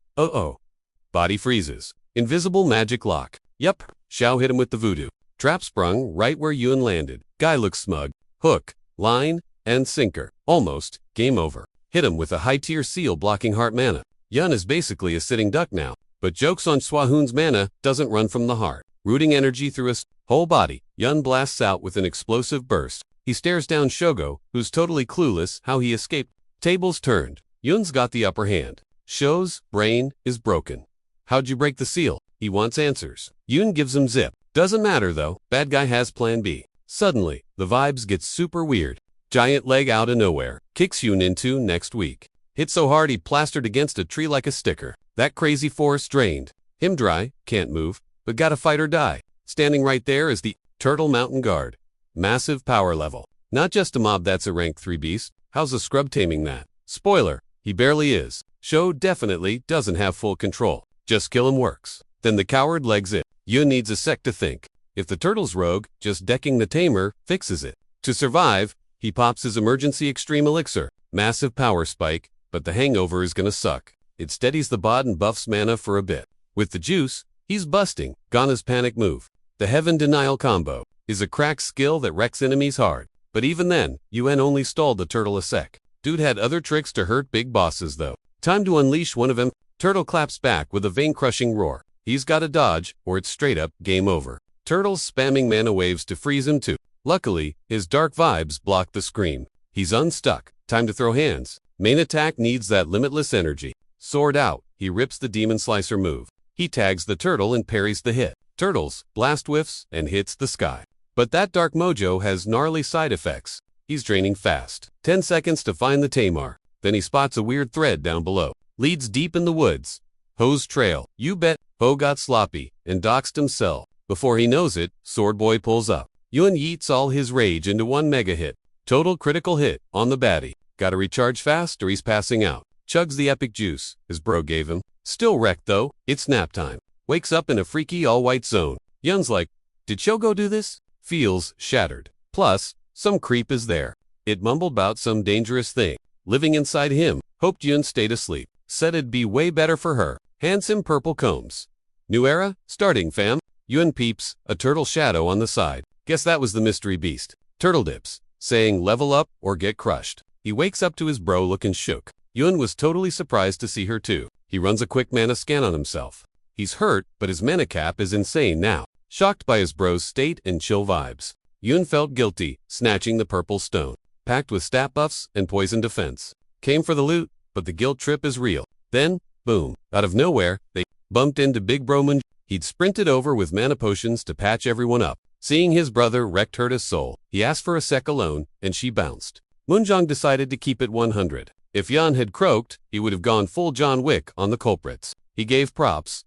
body freezes. Invisible magic lock. Yup, Xiao hit him with the voodoo. Trap sprung right where Yun landed. Guy looks smug. Hook, line, and sinker. Almost. Game over. Hit him with a high-tier seal blocking heart mana. Yun is basically a sitting duck now. But jokes on Swahoon's mana doesn't run from the heart. Rooting energy through his whole body, Yun blasts out with an explosive burst. He stares down Shogo, who's totally clueless how he escaped. Tables turned. Yun's got the upper hand. Sho's brain is broken. How'd you break the seal? He wants answers. Yun gives him zip. Doesn't matter though, bad guy has plan B. Suddenly, the vibes get super weird. Giant leg out of nowhere, kicks Yun into next week. Hit so hard he plastered against a tree like a sticker. That crazy forest drained. Him dry, can't move, but gotta fight or die. Standing right there is the Turtle Mountain Guard. Massive power level. Not just a mob that's a rank 3 beast. How's a scrub taming that? Spoiler, he barely is. Sho definitely doesn't have full control. Just kill him works. Then the coward legs it. Yun needs a sec to think. If the turtle's rogue, just decking the tamer fixes it. To survive, he pops his emergency extreme elixir. Massive power spike, but the hangover is gonna suck. It steadies the bod and buffs mana for a bit. With the juice, he's busting. Gana's panic move. The Heaven Denial combo is a crack skill that wrecks enemies hard. But even then, Yun only stalled the turtle a sec. Dude had other tricks to hurt big bosses though. Time to unleash one of them. Turtle claps back with a vein-crushing roar. He's gotta dodge, or it's straight up game over. Turtle's spamming mana waves to freeze him too. Luckily, his dark vibes block the scream. He's unstuck. Time to throw hands. Main attack needs that limitless energy. Sword out, he rips the Demon Slicer move. He tags the turtle and parries the hit. Turtles, blast whiffs, and hits the sky. But that dark mojo has gnarly side effects. He's draining fast. 10 seconds to find the Tamar. Then he spots a weird thread down below. Leads deep in the woods. Ho's trail. You bet. Ho got sloppy and doxed himself. Before he knows it, Sword Boy pulls up. Yun yeets all his rage into one mega hit. Total critical hit on the baddie. Gotta recharge fast or he's passing out. Chugs the epic juice his bro gave him. Still wrecked though. It's nap time. Wakes up in a freaky all-white zone. Yun's like, did Shogo do this? Feels shattered. Plus, some creep is there. It mumbled about some dangerous thing living inside him. Hoped Yun stayed asleep. Said it'd be way better for her. Hands him purple combs. New era? Starting fam. Yun peeps, a turtle shadow on the side. Guess that was the mystery beast. Turtle dips. saying level up or get crushed. He wakes up to his bro looking shook. Yun was totally surprised to see her too. He runs a quick mana scan on himself. He's hurt, but his manacap is insane now. Shocked by his bro's state and chill vibes, Yun felt guilty, snatching the purple stone, packed with stat buffs and poison defense. Came for the loot, but the guilt trip is real. Then, boom, out of nowhere, they bumped into Big Bro Moonjong. He'd sprinted over with mana potions to patch everyone up. Seeing his brother wrecked hurt his soul, he asked for a sec alone, and she bounced. Moonjong decided to keep it 100. If Yun had croaked, he would have gone full John Wick on the culprits. He gave props.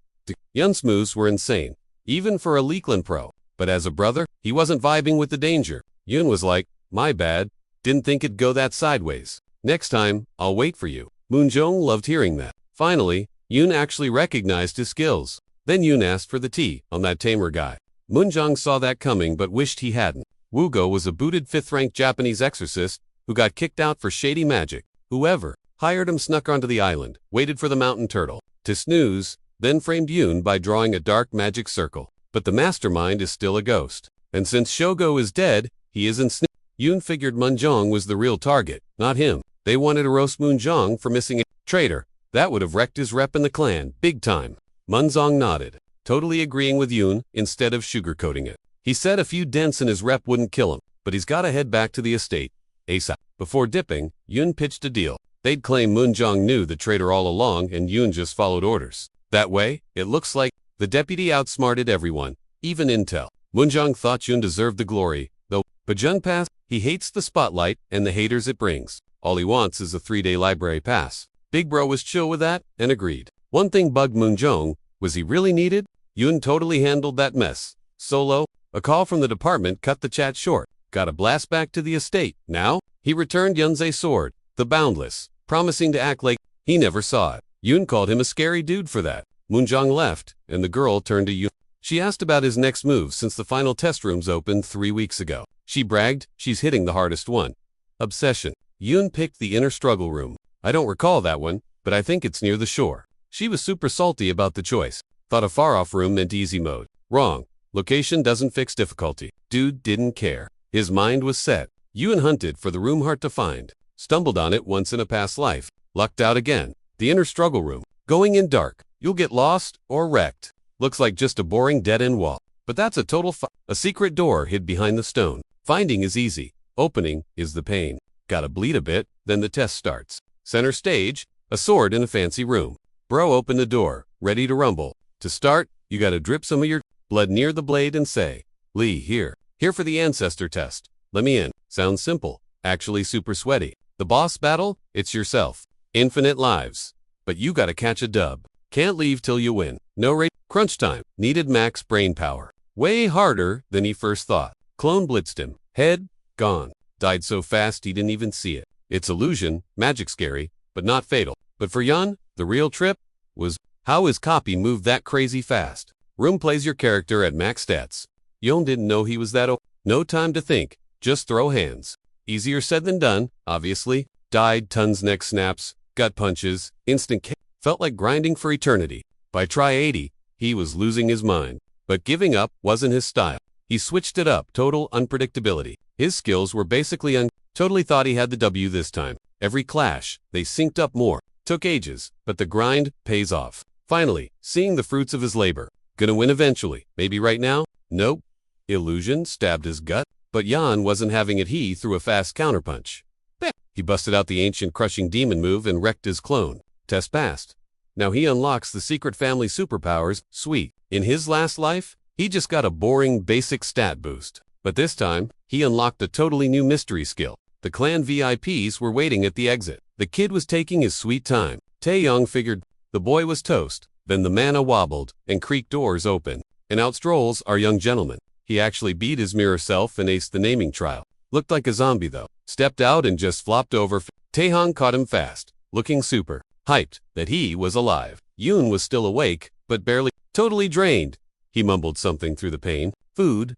Yun's moves were insane, even for a Leekland pro. But as a brother, he wasn't vibing with the danger. Yun was like, my bad, didn't think it'd go that sideways. Next time, I'll wait for you. Moonjong loved hearing that. Finally, Yun actually recognized his skills. Then Yun asked for the tea on that tamer guy. Moonjong saw that coming but wished he hadn't. Wugo was a booted 5th-ranked Japanese exorcist who got kicked out for shady magic. Whoever hired him snuck onto the island, waited for the mountain turtle to snooze, then framed Yun by drawing a dark magic circle. But the mastermind is still a ghost. And since Shogo is dead, he isn't Yun figured Moonjong was the real target, not him. They wanted to roast Moonjong for missing a traitor. That would have wrecked his rep in the clan, big time. Moonjong nodded, totally agreeing with Yun instead of sugarcoating it. He said a few dents in his rep wouldn't kill him, but he's gotta head back to the estate ASAP. Before dipping, Yun pitched a deal. They'd claim Moonjong knew the traitor all along and Yun just followed orders. That way, it looks like the deputy outsmarted everyone, even Intel. Moonjong thought Yun deserved the glory, though, but Yun passed. He hates the spotlight and the haters it brings. All he wants is a 3-day library pass. Big Bro was chill with that and agreed. One thing bugged Moonjong, was he really needed? Yun totally handled that mess. Solo, a call from the department cut the chat short. Got a blast back to the estate. Now, he returned Yun's sword, the Boundless, promising to act like he never saw it. Yun called him a scary dude for that. Moonjong left, and the girl turned to Yun. She asked about his next move since the final test rooms opened 3 weeks ago. She bragged, she's hitting the hardest one. Obsession. Yun picked the inner struggle room. I don't recall that one, but I think it's near the shore. She was super salty about the choice. Thought a far-off room meant easy mode. Wrong. Location doesn't fix difficulty. Dude didn't care. His mind was set. Yun hunted for the room hard to find. Stumbled on it once in a past life. Lucked out again. The inner struggle room. Going in dark. You'll get lost or wrecked. Looks like just a boring dead-end wall. But that's a total a secret door hid behind the stone. Finding is easy. Opening is the pain. Gotta bleed a bit, then the test starts. Center stage, a sword in a fancy room. Bro opened the door, ready to rumble. To start, you gotta drip some of your blood near the blade and say, Lee, here for the ancestor test. Let me in. Sounds simple. Actually super sweaty. The boss battle, it's yourself. Infinite lives. But you gotta catch a dub. Can't leave till you win. No rate. Crunch time. Needed max brain power. Way harder than he first thought. Clone blitzed him. Head, gone. Died so fast he didn't even see it. It's illusion, magic scary, but not fatal. But for Yun, the real trip was how his copy moved that crazy fast. Room plays your character at max stats. Yun didn't know he was that no time to think. Just throw hands. Easier said than done, obviously. Died tons neck snaps, gut punches, instant felt like grinding for eternity. By try 80, he was losing his mind. But giving up wasn't his style. He switched it up, total unpredictability. His skills were basically totally thought he had the W this time. Every clash, they synced up more. Took ages, but the grind pays off. Finally, seeing the fruits of his labor. Gonna win eventually. Maybe right now? Nope. Illusion stabbed his gut, but Yun wasn't having it. He threw a fast counterpunch. Bam! He busted out the ancient crushing demon move and wrecked his clone. Test passed. Now he unlocks the secret family superpowers, sweet. In his last life, he just got a boring basic stat boost. But this time, he unlocked a totally new mystery skill. The clan VIPs were waiting at the exit. The kid was taking his sweet time. Taeyong figured the boy was toast. Then the mana wobbled and creaked doors open. And out strolls our young gentleman. He actually beat his mirror self and aced the naming trial. Looked like a zombie though. Stepped out and just flopped over. Taeyong caught him fast, looking super hyped that he was alive. Yun was still awake, but barely totally drained. He mumbled something through the pain. Food,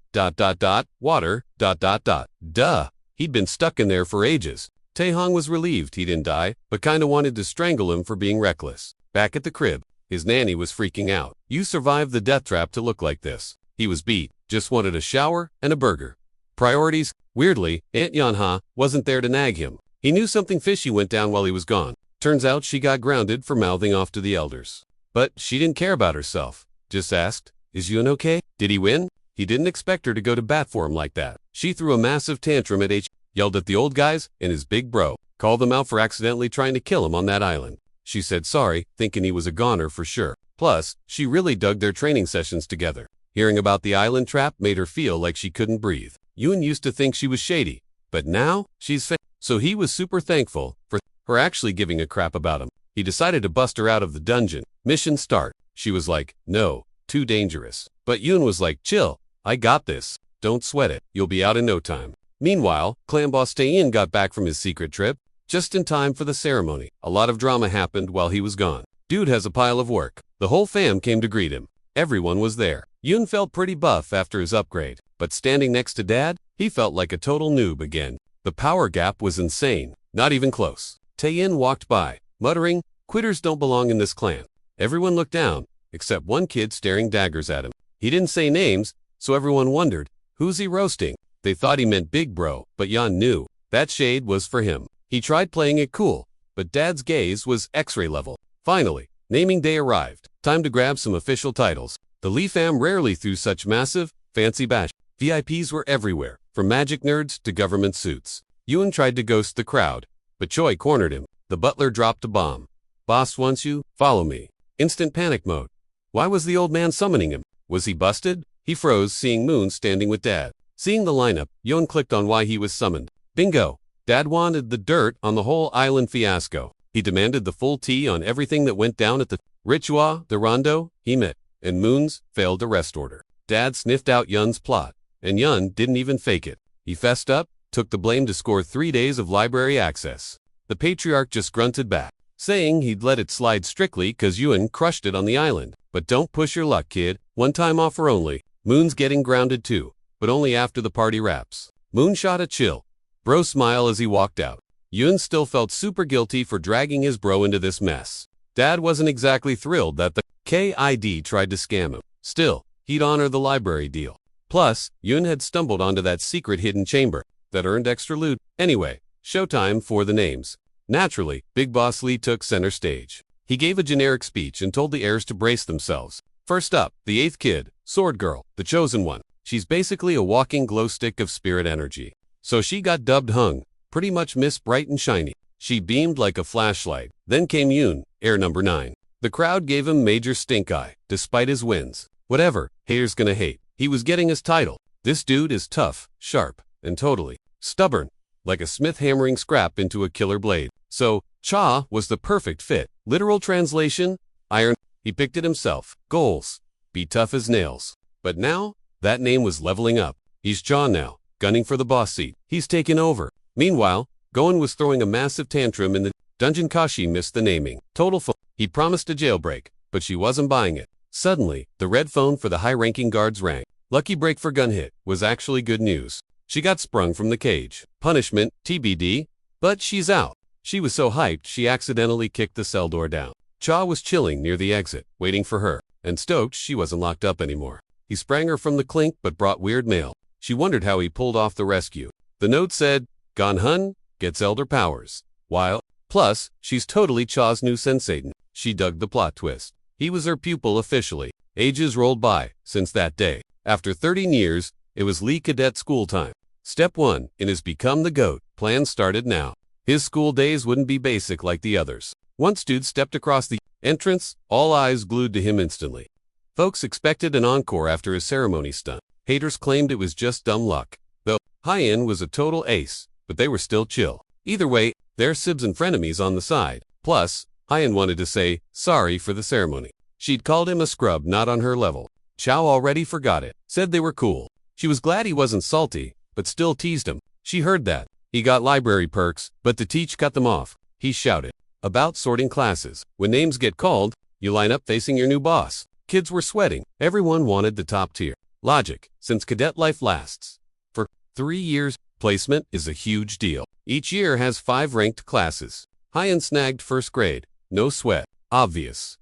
water, duh. He'd been stuck in there for ages. Taeyong was relieved he didn't die, but kinda wanted to strangle him for being reckless. Back at the crib, his nanny was freaking out. You survived the death trap to look like this. He was beat, just wanted a shower and a burger. Priorities? Weirdly, Aunt Yanha wasn't there to nag him. He knew something fishy went down while he was gone. Turns out she got grounded for mouthing off to the elders. But she didn't care about herself. Just asked, "Is Yun okay? Did he win?" He didn't expect her to go to bat for him like that. She threw a massive tantrum at yelled at the old guys and his big bro, called them out for accidentally trying to kill him on that island. She said sorry, thinking he was a goner for sure. Plus, she really dug their training sessions together. Hearing about the island trap made her feel like she couldn't breathe. Yun used to think she was shady, but now she's so he was super thankful for her actually giving a crap about him. He decided to bust her out of the dungeon. Mission start. She was like, "No, too dangerous." But Yun was like, "Chill, I got this. Don't sweat it. You'll be out in no time." Meanwhile, clan boss Taein got back from his secret trip, just in time for the ceremony. A lot of drama happened while he was gone. Dude has a pile of work. The whole fam came to greet him. Everyone was there. Yun felt pretty buff after his upgrade, but standing next to Dad, he felt like a total noob again. The power gap was insane. Not even close. Taein walked by, muttering, "Quitters don't belong in this clan." Everyone looked down, except one kid staring daggers at him. He didn't say names, so everyone wondered, who's he roasting? They thought he meant Big Bro, but Yan knew that shade was for him. He tried playing it cool, but Dad's gaze was X-ray level. Finally, naming day arrived. Time to grab some official titles. The Lee fam rarely threw such massive, fancy bash. VIPs were everywhere, from magic nerds to government suits. Yun tried to ghost the crowd, but Choi cornered him. The butler dropped a bomb. "Boss wants you, follow me." Instant panic mode. Why was the old man summoning him? Was he busted? He froze seeing Moon standing with Dad. Seeing the lineup, Yun clicked on why he was summoned. Bingo! Dad wanted the dirt on the whole island fiasco. He demanded the full tea on everything that went down at the Ritual de Rondo he met, and Moon's failed arrest order. Dad sniffed out Yun's plot, and Yun didn't even fake it. He fessed up, took the blame to score 3 days of library access. The patriarch just grunted back, saying he'd let it slide strictly cause Yun crushed it on the island. But don't push your luck, kid. One-time offer only. Moon's getting grounded too, but only after the party wraps. Moon shot a chill. Bro smile as he walked out. Yun still felt super guilty for dragging his bro into this mess. Dad wasn't exactly thrilled that the KID tried to scam him. Still, he'd honor the library deal. Plus, Yun had stumbled onto that secret hidden chamber that earned extra loot. Anyway, showtime for the names. Naturally, Big Boss Lee took center stage. He gave a generic speech and told the heirs to brace themselves. First up, the 8th kid, Sword Girl, the chosen one. She's basically a walking glow stick of spirit energy. So she got dubbed Hung, pretty much Miss Bright and Shiny. She beamed like a flashlight. Then came Yoon, heir number 9. The crowd gave him major stink eye, despite his wins. Whatever, haters gonna hate. He was getting his title. This dude is tough, sharp, and totally stubborn, like a smith hammering scrap into a killer blade. So, Cha was the perfect fit. Literal translation, iron. He picked it himself. Goals, be tough as nails. But now, that name was leveling up. He's Cha now, gunning for the boss seat. He's taken over. Meanwhile, Goen was throwing a massive tantrum in the dungeon. Kashi missed the naming. Total fool. He promised a jailbreak, but she wasn't buying it. Suddenly, the red phone for the high-ranking guards rang. Lucky break for gun hit was actually good news. She got sprung from the cage. Punishment, TBD, but she's out. She was so hyped she accidentally kicked the cell door down. Cha was chilling near the exit, waiting for her, and stoked she wasn't locked up anymore. He sprang her from the clink but brought weird mail. She wondered how he pulled off the rescue. The note said, "Gon Hun gets elder powers." While, plus, she's totally Cha's new sensaten. She dug the plot twist. He was her pupil officially. Ages rolled by since that day. After 13 years, it was Lee cadet school time. Step 1 in his Become the GOAT plan started now. His school days wouldn't be basic like the others. Once dude stepped across the entrance, all eyes glued to him instantly. Folks expected an encore after his ceremony stunt. Haters claimed it was just dumb luck. Though, Hyen was a total ace, but they were still chill. Either way, they're sibs and frenemies on the side. Plus, Hyen wanted to say sorry for the ceremony. She'd called him a scrub not on her level. Chow already forgot it, said they were cool. She was glad he wasn't salty, but still teased him. She heard that. He got library perks, but the teach cut them off. He shouted about sorting classes. When names get called, you line up facing your new boss. Kids were sweating. Everyone wanted the top tier. Logic, since cadet life lasts for 3 years, placement is a huge deal. Each year has 5 ranked classes. Hyen snagged first grade. No sweat. Obvious.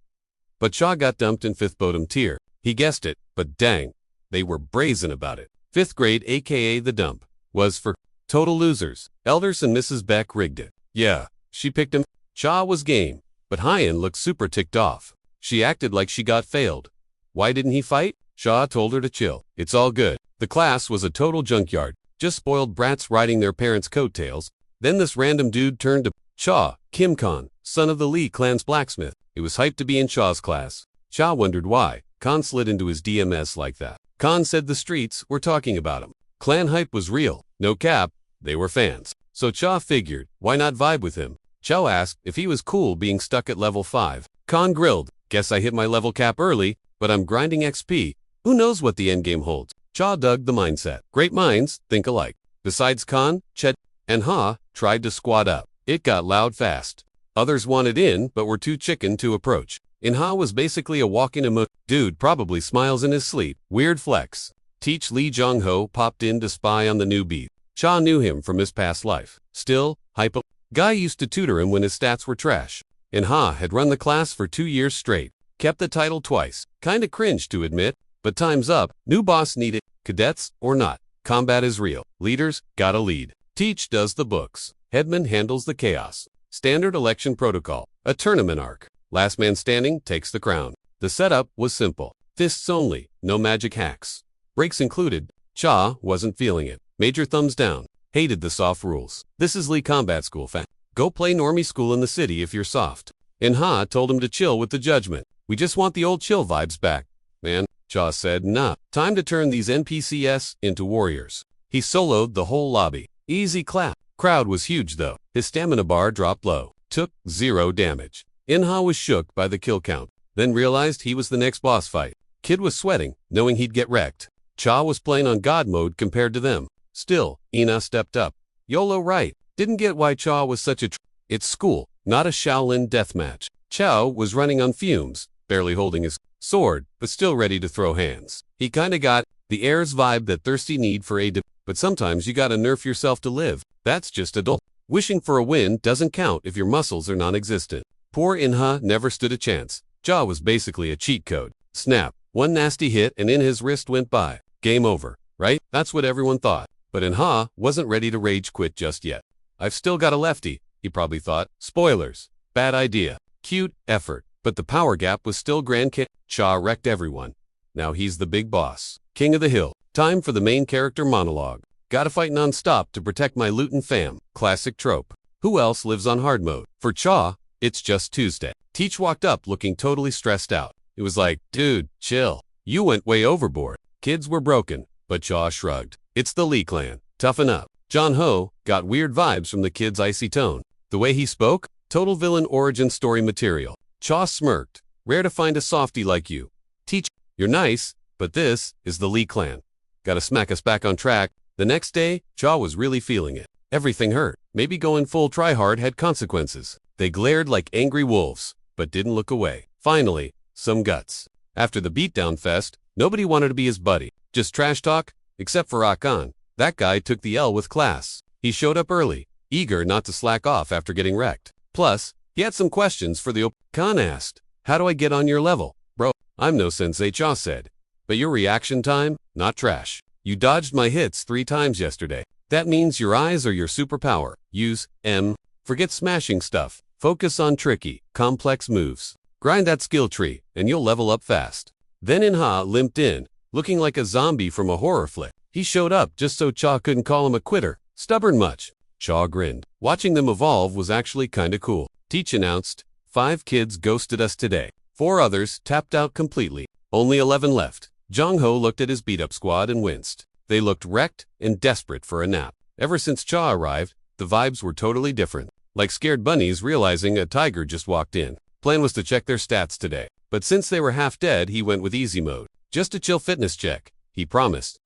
But Cha got dumped in 5th bottom tier. He guessed it, but dang, they were brazen about it. 5th grade, aka the dump, was for total losers. Elders and Mrs. Beck rigged it. Yeah, she picked him. Cha was game, but Hyen looked super ticked off. She acted like she got failed. Why didn't he fight? Cha told her to chill. It's all good. The class was a total junkyard, just spoiled brats riding their parents' coattails. Then this random dude turned to Cha, Kim Khan, son of the Lee clan's blacksmith. It was hyped to be in Cha's class. Cha wondered why. Khan slid into his DMS like that. Khan said the streets were talking about him. Clan hype was real. No cap, they were fans. So Cha figured, why not vibe with him? Cha asked if he was cool being stuck at level 5. Khan grilled, guess I hit my level cap early, but I'm grinding XP. Who knows what the endgame holds? Cha dug the mindset. Great minds think alike. Besides Khan, Chet, and Ha tried to squad up. It got loud fast. Others wanted in, but were too chicken to approach. Ha was basically a walking emo. Dude probably smiles in his sleep. Weird flex. Teach Lee Jong-ho popped in to spy on the newbie. Cha knew him from his past life. Still, hypo. Guy used to tutor him when his stats were trash. Ha had run the class for 2 years straight. Kept the title twice. Kinda cringe to admit, but time's up. New boss needed. Cadets or not. Combat is real. Leaders gotta lead. Teach does the books. Headman handles the chaos. Standard election protocol. A tournament arc. Last man standing takes the crown. The setup was simple. Fists only, no magic hacks. Breaks included. Cha wasn't feeling it. Major thumbs down. Hated the soft rules. This is Lee Combat School, fan. Go play normie school in the city if you're soft. Ha told him to chill with the judgment. We just want the old chill vibes back. Man, Cha said, nah. Time to turn these NPCs into warriors. He soloed the whole lobby. Easy clap. Crowd was huge though. His stamina bar dropped low. Took 0 damage. Ha was shook by the kill count. Then realized he was the next boss fight. Kid was sweating, knowing he'd get wrecked. Cha was playing on God mode compared to them. Still, Ina stepped up. YOLO right. Didn't get why Cha was such a It's school, not a Shaolin deathmatch. Chao was running on fumes, barely holding his sword, but still ready to throw hands. He kinda got the air's vibe that thirsty need for a but sometimes you gotta nerf yourself to live. That's just adult. Wishing for a win doesn't count if your muscles are non-existent. Poor Ha never stood a chance. Cha was basically a cheat code. Snap. One nasty hit and his wrist went by. Game over, right? That's what everyone thought. But Ha wasn't ready to rage quit just yet. I've still got a lefty, he probably thought. Spoilers. Bad idea. Cute effort. But the power gap was still grand. Cha wrecked everyone. Now he's the big boss. King of the hill. Time for the main character monologue. Gotta fight non-stop to protect my loot and fam. Classic trope. Who else lives on hard mode? For Cha, it's just Tuesday. Teach walked up looking totally stressed out. It was like, dude, chill. You went way overboard. Kids were broken, but Cha shrugged. It's the Lee clan. Toughen up. John Ho got weird vibes from the kid's icy tone. The way he spoke, total villain origin story material. Cha smirked. Rare to find a softie like you. Teach, you're nice, but this is the Lee clan. Gotta smack us back on track. The next day, Cha was really feeling it. Everything hurt. Maybe going full tryhard had consequences. They glared like angry wolves, but didn't look away. Finally, some guts. After the beatdown fest, nobody wanted to be his buddy. Just trash talk, except for Akan. That guy took the L with class. He showed up early, eager not to slack off after getting wrecked. Plus, he had some questions for the Khan asked, how do I get on your level? Bro, I'm no sensei, Cha said. But your reaction time? Not trash. You dodged my hits 3 times yesterday. That means your eyes are your superpower. Use M. Forget smashing stuff. Focus on tricky, complex moves. Grind that skill tree, and you'll level up fast. Then Ha limped in, looking like a zombie from a horror flick. He showed up just so Cha couldn't call him a quitter. Stubborn much? Cha grinned. Watching them evolve was actually kinda cool. Teach announced, 5 kids ghosted us today. 4 others tapped out completely. Only 11 left. Jong-ho looked at his beat-up squad and winced. They looked wrecked and desperate for a nap. Ever since Cha arrived, the vibes were totally different. Like scared bunnies realizing a tiger just walked in. Plan was to check their stats today. But since they were half dead, he went with easy mode. Just a chill fitness check, he promised.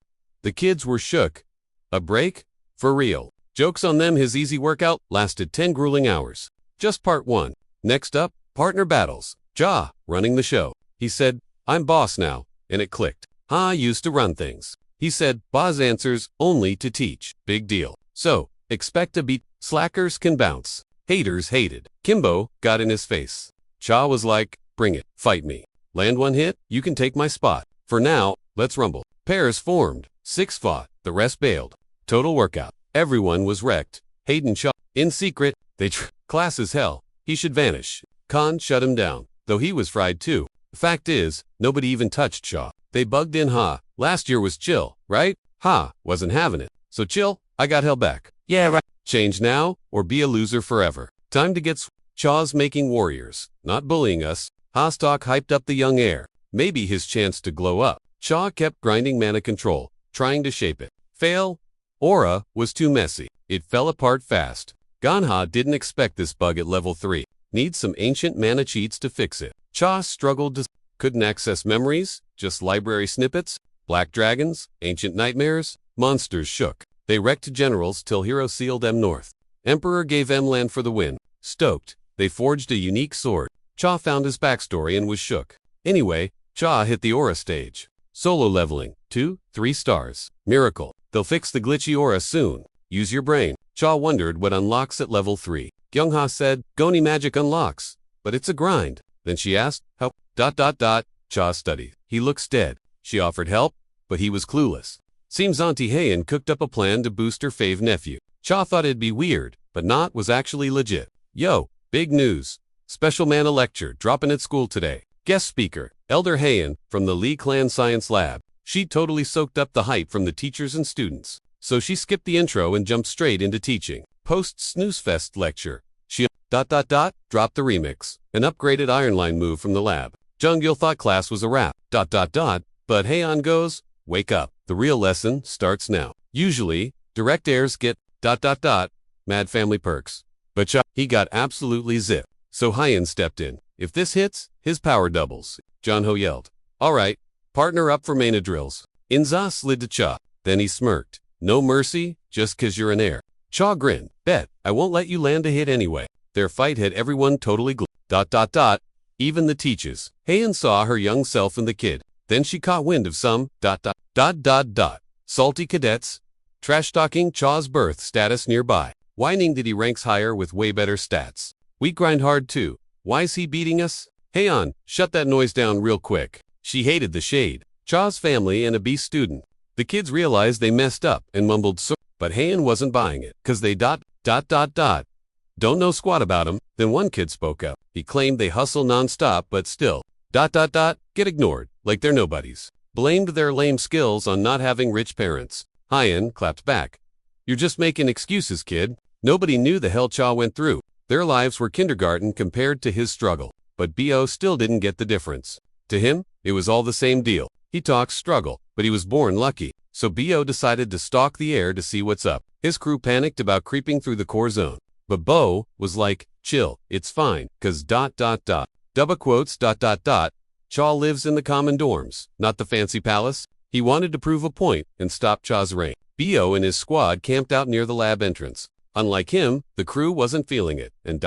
The kids were shook. A break? For real. Joke's on them, his easy workout lasted 10 grueling hours. Just part 1. Next up, partner battles. Cha, running the show. He said, I'm boss now, and it clicked. Ha used to run things. He said, boss answers only to Teach. Big deal. So, expect a beat. Slackers can bounce. Haters hated. Kimbo got in his face. Cha was like, bring it, fight me. Land 1 hit, you can take my spot. For now, let's rumble. Pairs formed. 6 fought, the rest bailed. Total workout. Everyone was wrecked. Hayden Cha. In secret, class is hell. He should vanish. Khan shut him down, though he was fried too. The fact is, nobody even touched Cha. They bugged in Ha. Last year was chill, right? Ha wasn't having it. So chill, I got hell back. Yeah, right. Change now, or be a loser forever. Time to get Cha's making warriors, not bullying us. Ha's talk hyped up the young heir. Maybe his chance to glow up. Cha kept grinding mana control, trying to shape it. Fail. Aura was too messy. It fell apart fast. Ganha didn't expect this bug at level 3. Needs some ancient mana cheats to fix it. Cha struggled to couldn't access memories, just library snippets, black dragons, ancient nightmares, monsters shook. They wrecked generals till Hero sealed M North. Emperor gave M land for the win. Stoked, they forged a unique sword. Cha found his backstory and was shook. Anyway, Cha hit the aura stage. Solo leveling, 2, 3 stars. Miracle, they'll fix the glitchy aura soon. Use your brain. Cha wondered what unlocks at level 3. Gyungha said, Goni magic unlocks, but it's a grind. Then she asked, how? Cha studied. He looks dead. She offered help, but he was clueless. Seems Auntie Heian cooked up a plan to boost her fave nephew. Cha thought it'd be weird, but was actually legit. Yo, big news. Special mana lecture dropping at school today. Guest speaker, Elder Heian from the Lee Clan Science Lab. She totally soaked up the hype from the teachers and students. So she skipped the intro and jumped straight into teaching. Post-Snoozefest lecture. She dropped the remix. An upgraded Iron Line move from the lab. Jungil thought class was a wrap. But Heian goes, wake up. The real lesson starts now. Usually, direct heirs get mad family perks. But he got absolutely zipped. So Heian stepped in. If this hits, his power doubles. Janho yelled. Alright, partner up for mana drills. Inza slid to Cha. Then he smirked. No mercy, just 'cause you're an heir. Cha grinned. Bet, I won't let you land a hit anyway. Their fight had everyone totally even the teachers. Heian saw her young self in the kid. Then she caught wind of some salty cadets trash-talking Cha's birth status nearby, whining that he ranks higher with way better stats. We grind hard too. Why's he beating us? Heian, shut that noise down real quick. She hated the shade. Cha's family and a B student. The kids realized they messed up and mumbled so, but Heian wasn't buying it, 'cause they don't know squat about him. Then one kid spoke up. He claimed they hustle non-stop but still get ignored, like they're nobodies. Blamed their lame skills on not having rich parents. Heian clapped back. You're just making excuses, kid. Nobody knew the hell Cha went through. Their lives were kindergarten compared to his struggle. But Bo still didn't get the difference. To him, it was all the same deal. He talks struggle, but he was born lucky. So Bo decided to stalk the air to see what's up. His crew panicked about creeping through the core zone. But Bo was like, chill, it's fine, 'cause double quotes Cha lives in the common dorms, not the fancy palace. He wanted to prove a point and stop Cha's reign. Bo and his squad camped out near the lab entrance. Unlike him, the crew wasn't feeling it, and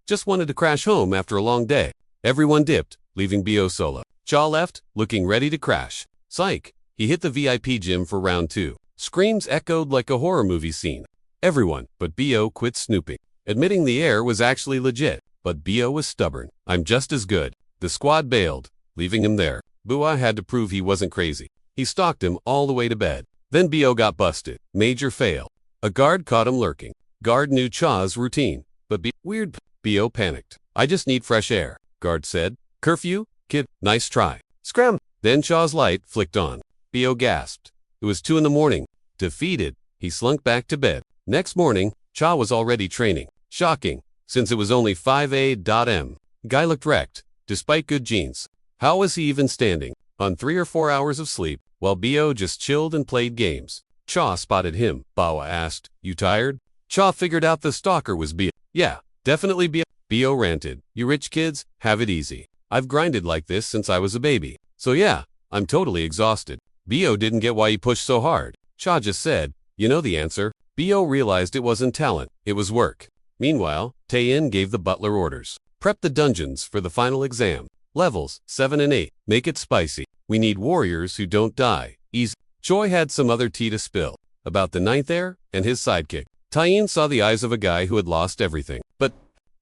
just wanted to crash home after a long day. Everyone dipped, leaving Bo solo. Cha left, looking ready to crash. Psych, he hit the VIP gym for round 2. Screams echoed like a horror movie scene. Everyone but Bo quit snooping, admitting the air was actually legit, but Bo was stubborn. I'm just as good. The squad bailed, leaving him there. Bua had to prove he wasn't crazy. He stalked him all the way to bed. Then Bo got busted. Major fail. A guard caught him lurking. Guard knew Cha's routine, but weird. Bo panicked. I just need fresh air, guard said. Curfew? Kid, nice try. Scram. Then Cha's light flicked on. Bo gasped. It was 2 in the morning. Defeated, he slunk back to bed. Next morning, Cha was already training. Shocking, since it was only 5 a.m. Guy looked wrecked, despite good genes. How was he even standing? On 3 or 4 hours of sleep, while Bo just chilled and played games. Cha spotted him. Bawa asked, you tired? Cha figured out the stalker was Bo. Yeah, definitely Bo. Bo ranted, you rich kids, have it easy. I've grinded like this since I was a baby. So yeah, I'm totally exhausted. Bo didn't get why he pushed so hard. Cha just said, you know the answer. Bo realized it wasn't talent, it was work. Meanwhile, Taein gave the butler orders. Prep the dungeons for the final exam. Levels 7 and 8. Make it spicy. We need warriors who don't die. Easy. Choi had some other tea to spill. About the 9th heir and his sidekick. Taein saw the eyes of a guy who had lost everything. But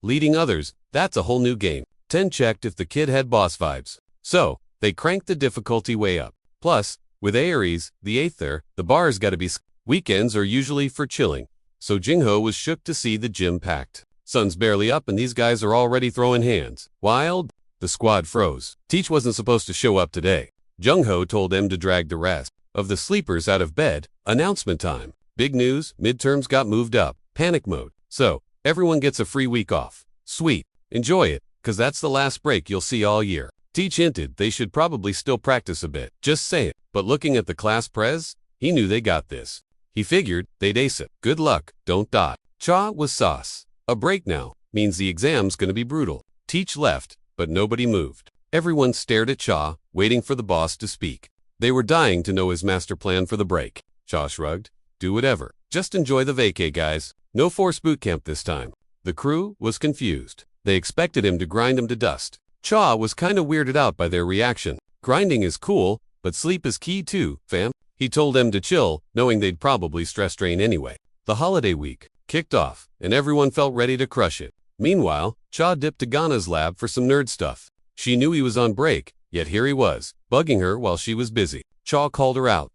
leading others, that's a whole new game. 10 checked if the kid had boss vibes. So, they cranked the difficulty way up. Plus, With Aries, the 8th there, the bar's gotta be weekends are usually for chilling. So Jingho was shook to see the gym packed. Sun's barely up and these guys are already throwing hands. Wild? The squad froze. Teach wasn't supposed to show up today. Jungho told them to drag the rest of the sleepers out of bed. Announcement time. Big news, midterms got moved up. Panic mode. So, everyone gets a free week off. Sweet. Enjoy it, cause that's the last break you'll see all year. Teach hinted they should probably still practice a bit. Just say it. But looking at the class prez, he knew they got this. He figured they'd ace it. Good luck, don't dot. Cha was sauce. A break now means the exam's gonna be brutal. Teach left, but nobody moved. Everyone stared at Cha, waiting for the boss to speak. They were dying to know his master plan for the break. Cha shrugged. Do whatever. Just enjoy the vacay, guys. No forced boot camp this time. The crew was confused. They expected him to grind them to dust. Cha was kinda weirded out by their reaction. Grinding is cool, but sleep is key too, fam. He told them to chill, knowing they'd probably stress drain anyway. The holiday week kicked off, and everyone felt ready to crush it. Meanwhile, Cha dipped to Gana's lab for some nerd stuff. She knew he was on break, yet here he was, bugging her while she was busy. Cha called her out.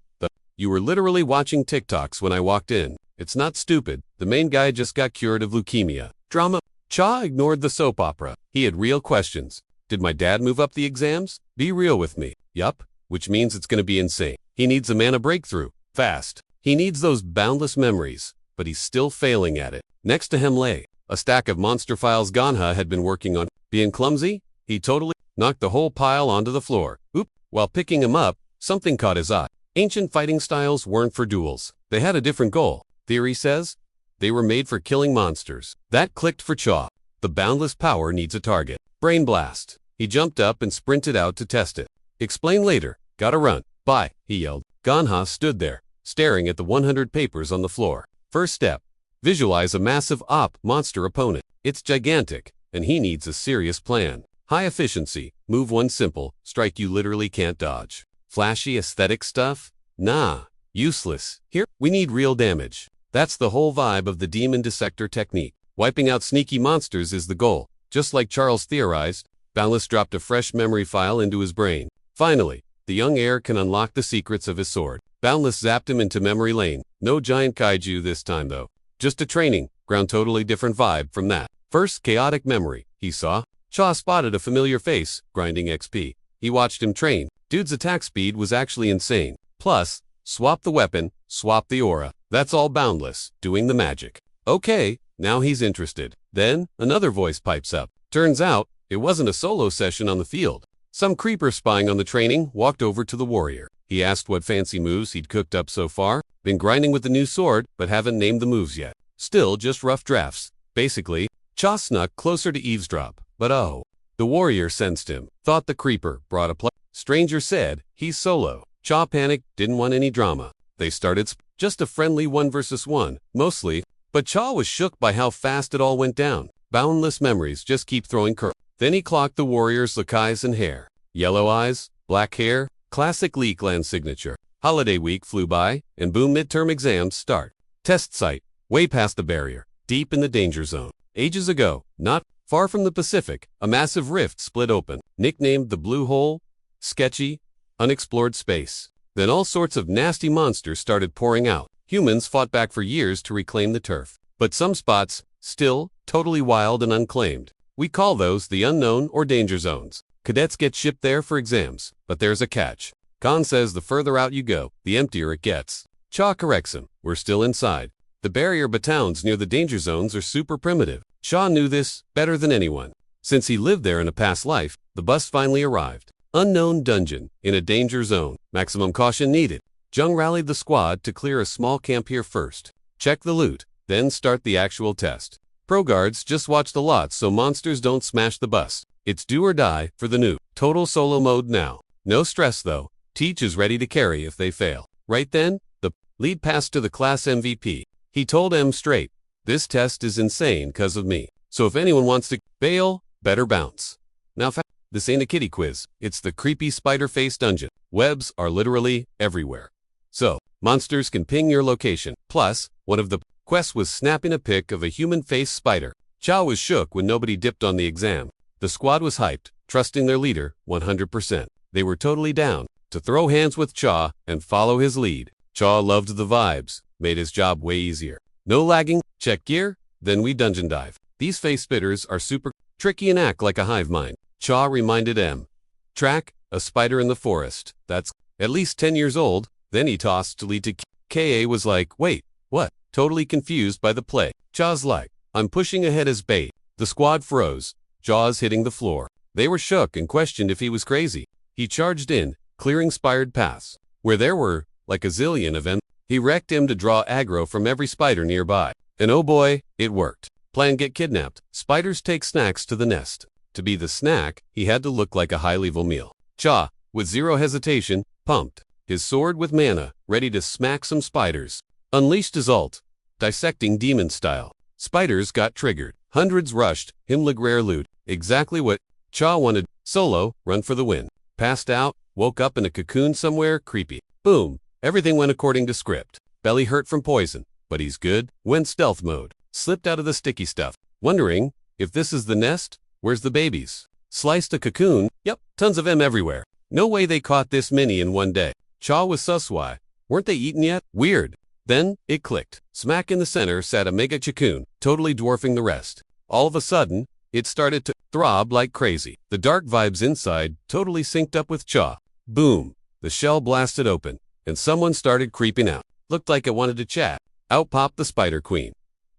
You were literally watching TikToks when I walked in. It's not stupid. The main guy just got cured of leukemia. Drama. Cha ignored the soap opera. He had real questions. Did my dad move up the exams? Be real with me. Yup. Which means it's gonna be insane. He needs a mana breakthrough. Fast. He needs those boundless memories. But he's still failing at it. Next to him lay a stack of monster files Ganha had been working on. Being clumsy, he totally knocked the whole pile onto the floor. Oop. While picking him up, something caught his eye. Ancient fighting styles weren't for duels. They had a different goal. Theory says they were made for killing monsters. That clicked for Cha. The boundless power needs a target. Brain blast. He jumped up and sprinted out to test it. Explain later. Gotta run. Bye, he yelled. Ganha stood there, staring at the 100 papers on the floor. First step. Visualize a massive monster opponent. It's gigantic, and he needs a serious plan. High efficiency. Move one simple. Strike you literally can't dodge. Flashy aesthetic stuff? Nah, useless. Here, we need real damage. That's the whole vibe of the demon dissector technique. Wiping out sneaky monsters is the goal. Just like Charles theorized, Boundless dropped a fresh memory file into his brain. Finally, the young heir can unlock the secrets of his sword. Boundless zapped him into memory lane. No giant kaiju this time though. Just a training ground, totally different vibe from that. First, chaotic memory. He saw. Cha spotted a familiar face, grinding XP. He watched him train. Dude's attack speed was actually insane. Plus, swap the weapon, swap the aura. That's all Boundless, doing the magic. Okay, now he's interested. Then, another voice pipes up. Turns out, it wasn't a solo session on the field. Some creeper spying on the training walked over to the warrior. He asked what fancy moves he'd cooked up so far. Been grinding with the new sword, but haven't named the moves yet. Still just rough drafts. Basically, Cha snuck closer to eavesdrop. But oh, the warrior sensed him. Thought the creeper brought a stranger said, he's solo. Cha panicked, didn't want any drama. They started just a friendly 1 versus 1, mostly, but Cha was shook by how fast it all went down. Boundless memories just keep throwing curl. Then he clocked the warrior's look eyes and hair. Yellow eyes, black hair, classic Leakland signature. Holiday week flew by, and boom, midterm exams start. Test site, way past the barrier, deep in the danger zone. Ages ago, not far from the Pacific, a massive rift split open, nicknamed the Blue Hole. Sketchy, unexplored space. Then all sorts of nasty monsters started pouring out. Humans fought back for years to reclaim the turf. But some spots, still, totally wild and unclaimed. We call those the unknown or danger zones. Cadets get shipped there for exams, but there's a catch. Khan says the further out you go, the emptier it gets. Cha corrects him. We're still inside. The barrier batons near the danger zones are super primitive. Cha knew this better than anyone. Since he lived there in a past life, the bus finally arrived. Unknown dungeon, in a danger zone. Maximum caution needed. Jung rallied the squad to clear a small camp here first. Check the loot, then start the actual test. Pro guards just watch the lots so monsters don't smash the bus. It's do or die for the noob. Total solo mode now. No stress though. Teach is ready to carry if they fail. Right then, the lead passed to the class MVP. He told M straight, this test is insane cause of me. So if anyone wants to bail, better bounce. Now this ain't a kiddie quiz. It's the creepy spider face dungeon. Webs are literally everywhere. So, monsters can ping your location. Plus, one of the quests was snapping a pic of a human-faced spider. Cha was shook when nobody dipped on the exam. The squad was hyped, trusting their leader 100%. They were totally down. to throw hands with Cha and follow his lead. Cha loved the vibes, made his job way easier. No lagging, check gear, then we dungeon dive. These face spitters are super tricky and act like a hive mind. Cha reminded M. Track, a spider in the forest. That's at least 10 years old. Then he tossed to lead to Ka was like, wait, what? Totally confused by the play. Cha's like, I'm pushing ahead as bait. The squad froze, jaws hitting the floor. They were shook and questioned if he was crazy. He charged in, clearing spired paths. Where there were, like a zillion of them, he wrecked him to draw aggro from every spider nearby. And oh boy, it worked. Plan get kidnapped. Spiders take snacks to the nest. To be the snack, he had to look like a high-level meal. Cha, with zero hesitation, pumped. His sword with mana, ready to smack some spiders. Unleashed his ult, dissecting demon style. Spiders got triggered. Hundreds rushed, him like rare loot. Exactly what Cha wanted. Solo, run for the win. Passed out, woke up in a cocoon somewhere creepy. Boom, everything went according to script. Belly hurt from poison, but he's good. Went stealth mode. Slipped out of the sticky stuff. Wondering, if this is the nest, where's the babies? Sliced a cocoon, yep, tons of them everywhere. No way they caught this many in one day. Cha was sus why. Weren't they eaten yet? Weird. Then, it clicked. Smack in the center sat a mega cocoon, totally dwarfing the rest. All of a sudden, it started to throb like crazy. The dark vibes inside totally synced up with Cha. Boom. The shell blasted open, and someone started creeping out. Looked like it wanted to chat. Out popped the Spider Queen.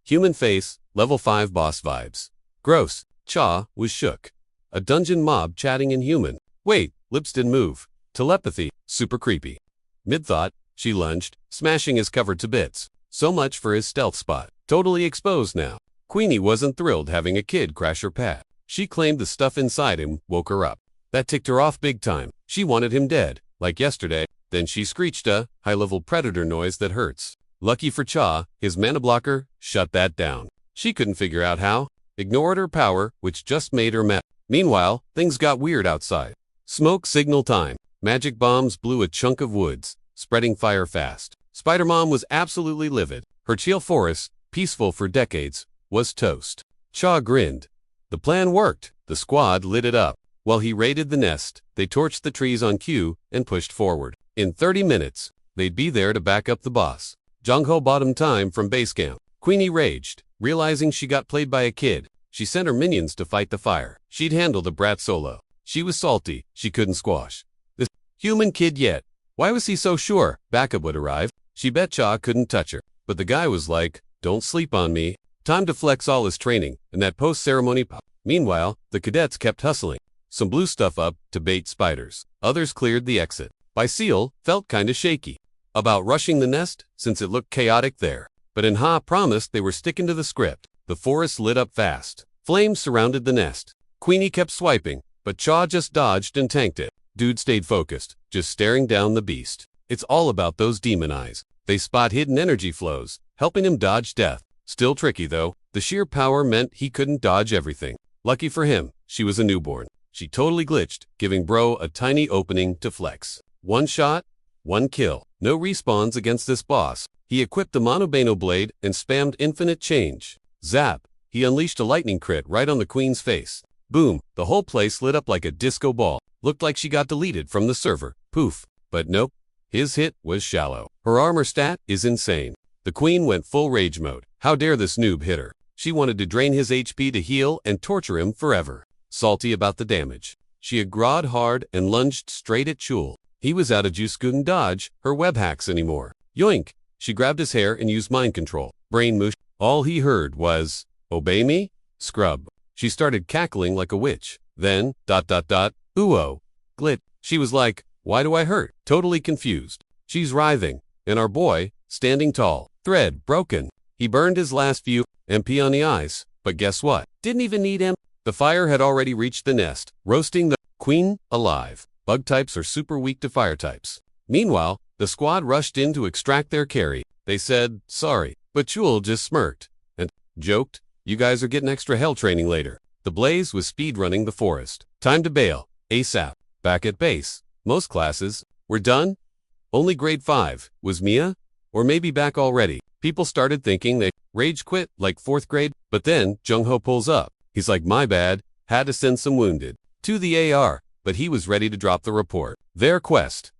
Human face, level 5 boss vibes. Gross. Cha was shook. A dungeon mob chatting in human. Wait, lips didn't move. Telepathy, super creepy. Mid-thought, she lunged, smashing his cover to bits. So much for his stealth spot. Totally exposed now. Queenie wasn't thrilled having a kid crash her pad. She claimed the stuff inside him woke her up. That ticked her off big time. She wanted him dead, like yesterday. Then she screeched a high-level predator noise that hurts. Lucky for Cha, his mana blocker shut that down. She couldn't figure out how. Ignored her power, which just made her mad. Meanwhile, things got weird outside. Smoke signal time. Magic bombs blew a chunk of woods, spreading fire fast. Spider-Mom was absolutely livid. Her chill forest, peaceful for decades, was toast. Cha grinned. The plan worked. The squad lit it up. While he raided the nest, they torched the trees on cue and pushed forward. In 30 minutes, they'd be there to back up the boss. Jungho bought him time from base camp. Queenie raged, realizing she got played by a kid. She sent her minions to fight the fire. She'd handle the brat solo. She was salty. She couldn't squash this human kid yet. Why was he so sure backup would arrive? She bet Cha couldn't touch her. But the guy was like, don't sleep on me. Time to flex all his training and that post-ceremony pop. Meanwhile, the cadets kept hustling. Some blew stuff up to bait spiders. Others cleared the exit. By Seal, felt kinda shaky about rushing the nest since it looked chaotic there. But Nha promised they were sticking to the script. The forest lit up fast. Flames surrounded the nest. Queenie kept swiping, but Cha just dodged and tanked it. Dude stayed focused, just staring down the beast. It's all about those demon eyes. They spot hidden energy flows, helping him dodge death. Still tricky though. The sheer power meant he couldn't dodge everything. Lucky for him, she was a newborn. She totally glitched, giving bro a tiny opening to flex. One shot, one kill. No respawns against this boss. He equipped the Monobano blade and spammed infinite change. Zap! He unleashed a lightning crit right on the queen's face. Boom! The whole place lit up like a disco ball. Looked like she got deleted from the server. Poof. But nope. His hit was shallow. Her armor stat is insane. The queen went full rage mode. How dare this noob hit her? She wanted to drain his HP to heal and torture him forever. Salty about the damage. She agrawed hard and lunged straight at Chul. He was out of juice, couldn't dodge her web hacks anymore. Yoink! She grabbed his hair and used mind control. Brain mush. All he heard was, obey me? Scrub. She started cackling like a witch. Then, ooh-oh. Glit. She was like, why do I hurt? Totally confused. She's writhing. And our boy, standing tall. Thread broken. He burned his last few MP on the eyes. But guess what? Didn't even need him. The fire had already reached the nest, roasting the queen alive. Bug types are super weak to fire types. Meanwhile, the squad rushed in to extract their carry. They said, sorry. But Chul just smirked and joked, you guys are getting extra hell training later. The blaze was speedrunning the forest. Time to bail. ASAP. Back at base. Most classes were done. Only grade 5 was Mia, or maybe back already. People started thinking they rage quit like 4th grade, but then Jungho pulls up. He's like, my bad, had to send some wounded to the AR, but he was ready to drop the report. Their quest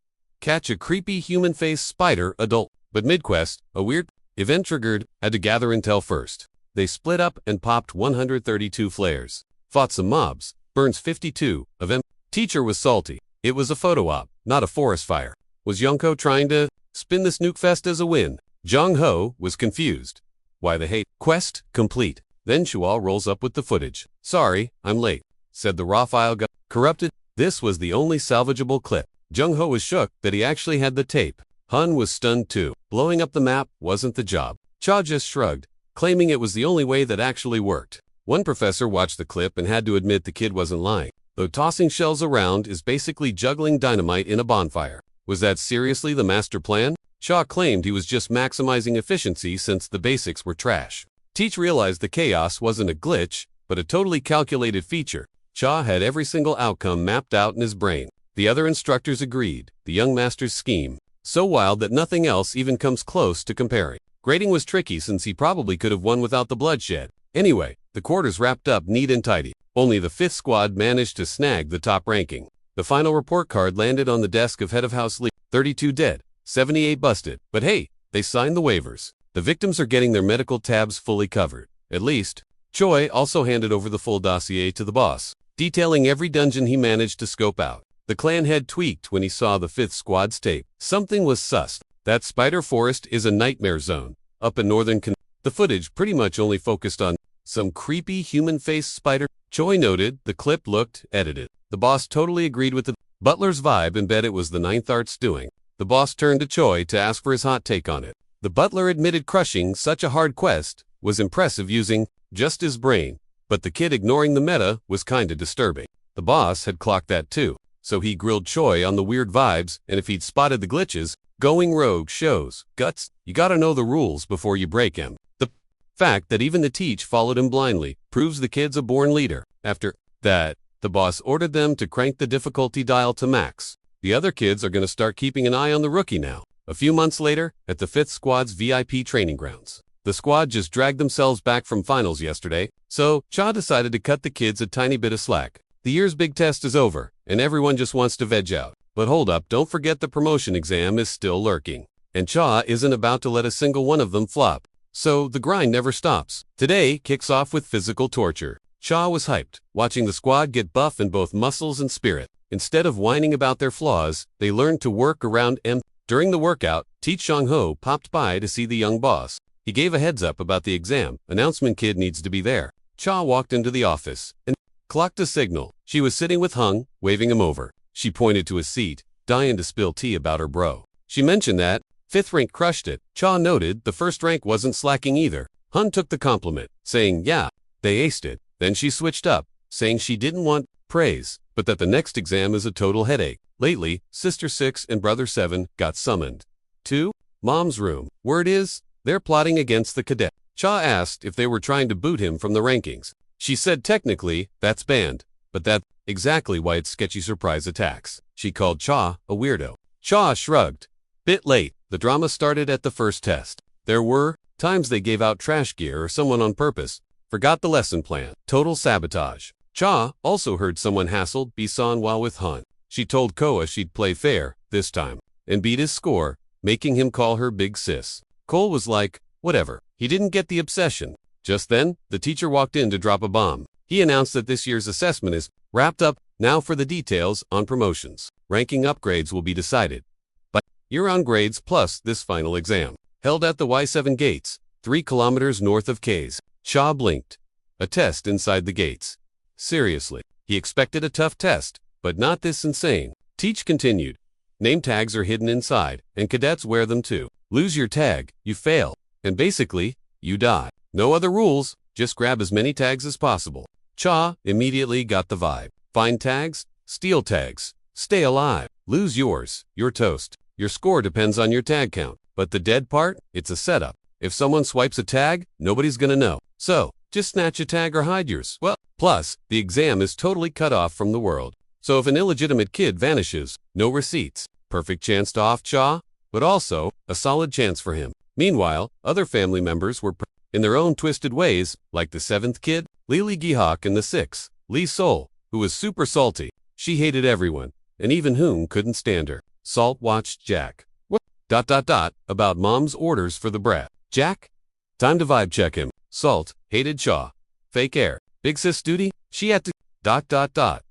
catch a creepy human-faced spider adult. But mid-quest, a weird event triggered, had to gather intel first. They split up and popped 132 flares. Fought some mobs, burns 52 of them. Teacher was salty. It was a photo op, not a forest fire. Was Yonko trying to spin this nuke fest as a win? Jong-ho was confused. Why the hate? Quest complete. Then Shual rolls up with the footage. Sorry, I'm late, said the raw file got corrupted. This was the only salvageable clip. Jung-ho was shook that he actually had the tape. Hun was stunned too. Blowing up the map wasn't the job. Cha just shrugged, claiming it was the only way that actually worked. One professor watched the clip and had to admit the kid wasn't lying. Though tossing shells around is basically juggling dynamite in a bonfire. Was that seriously the master plan? Cha claimed he was just maximizing efficiency since the basics were trash. Teach realized the chaos wasn't a glitch, but a totally calculated feature. Cha had every single outcome mapped out in his brain. The other instructors agreed. The young master's scheme, so wild that nothing else even comes close to comparing. Grading was tricky since he probably could have won without the bloodshed. Anyway, the quarters wrapped up neat and tidy. Only the 5th squad managed to snag the top ranking. The final report card landed on the desk of head of house Lee. 32 dead, 78 busted. But hey, they signed the waivers. The victims are getting their medical tabs fully covered. At least. Choi also handed over the full dossier to the boss, detailing every dungeon he managed to scope out. The clan head tweaked when he saw the 5th squad's tape. Something was sus. That spider forest is a nightmare zone. Up in northern the footage pretty much only focused on some creepy human-faced spider. Choi noted the clip looked edited. The boss totally agreed with the butler's vibe and bet it was the 9th art's doing. The boss turned to Choi to ask for his hot take on it. The butler admitted crushing such a hard quest was impressive using just his brain, but the kid ignoring the meta was kinda disturbing. The boss had clocked that too, so he grilled Choi on the weird vibes and if he'd spotted the glitches. Going rogue shows guts. You gotta know the rules before you break them. The fact that even the teach followed him blindly proves the kid's a born leader. After that, the boss ordered them to crank the difficulty dial to max. The other kids are gonna start keeping an eye on the rookie now. A few months later, at the 5th squad's VIP training grounds. The squad just dragged themselves back from finals yesterday, so Cha decided to cut the kids a tiny bit of slack. The year's big test is over, and everyone just wants to veg out. But hold up, don't forget the promotion exam is still lurking. And Cha isn't about to let a single one of them flop. So the grind never stops. Today kicks off with physical torture. Cha was hyped, watching the squad get buff in both muscles and spirit. Instead of whining about their flaws, they learned to work around them. During the workout, Teach Shang-ho popped by to see the young boss. He gave a heads up about the exam. Announcement kid needs to be there. Cha walked into the office and clocked a signal. She was sitting with Hung, waving him over. She pointed to his seat, dying to spill tea about her bro. She mentioned that 5th rank crushed it. Cha noted the 1st rank wasn't slacking either. Hun took the compliment, saying, yeah, they aced it. Then she switched up, saying she didn't want praise, but that the next exam is a total headache. Lately, Sister 6 and Brother 7 got summoned to Mom's room. Word is, they're plotting against the cadet. Cha asked if they were trying to boot him from the rankings. She said technically, that's banned, but that's exactly why it's sketchy surprise attacks. She called Cha a weirdo. Cha shrugged. Bit late, the drama started at the first test. There were times they gave out trash gear or someone on purpose forgot the lesson plan. Total sabotage. Cha also heard someone hassled Bisan while with Hun. She told Koa she'd play fair this time and beat his score, making him call her big sis. Cole was like, whatever. He didn't get the obsession. Just then, the teacher walked in to drop a bomb. He announced that this year's assessment is wrapped up. Now for the details on promotions. Ranking upgrades will be decided by year-on grades plus this final exam. Held at the Y7 gates, 3 kilometers north of K's. Cha blinked. A test inside the gates. Seriously, he expected a tough test, but not this insane. Teach continued. Name tags are hidden inside, and cadets wear them too. Lose your tag, you fail, and basically, you die. No other rules, just grab as many tags as possible. Cha immediately got the vibe. Find tags, steal tags, stay alive. Lose yours, you're toast. Your score depends on your tag count, but the dead part, it's a setup. If someone swipes a tag, nobody's gonna know. So, just snatch a tag or hide yours. Well, plus, the exam is totally cut off from the world. So if an illegitimate kid vanishes, no receipts. Perfect chance to off Cha, but also a solid chance for him. Meanwhile, other family members were in their own twisted ways, like the 7th kid, Lily Gihawk, and the 6th, Lee Sol, who was super salty. She hated everyone, and even Hoon couldn't stand her. Salt watched Jack. What? About mom's orders for the brat. Jack? Time to vibe check him. Salt hated Cha. Fake air. Big sis duty? She had to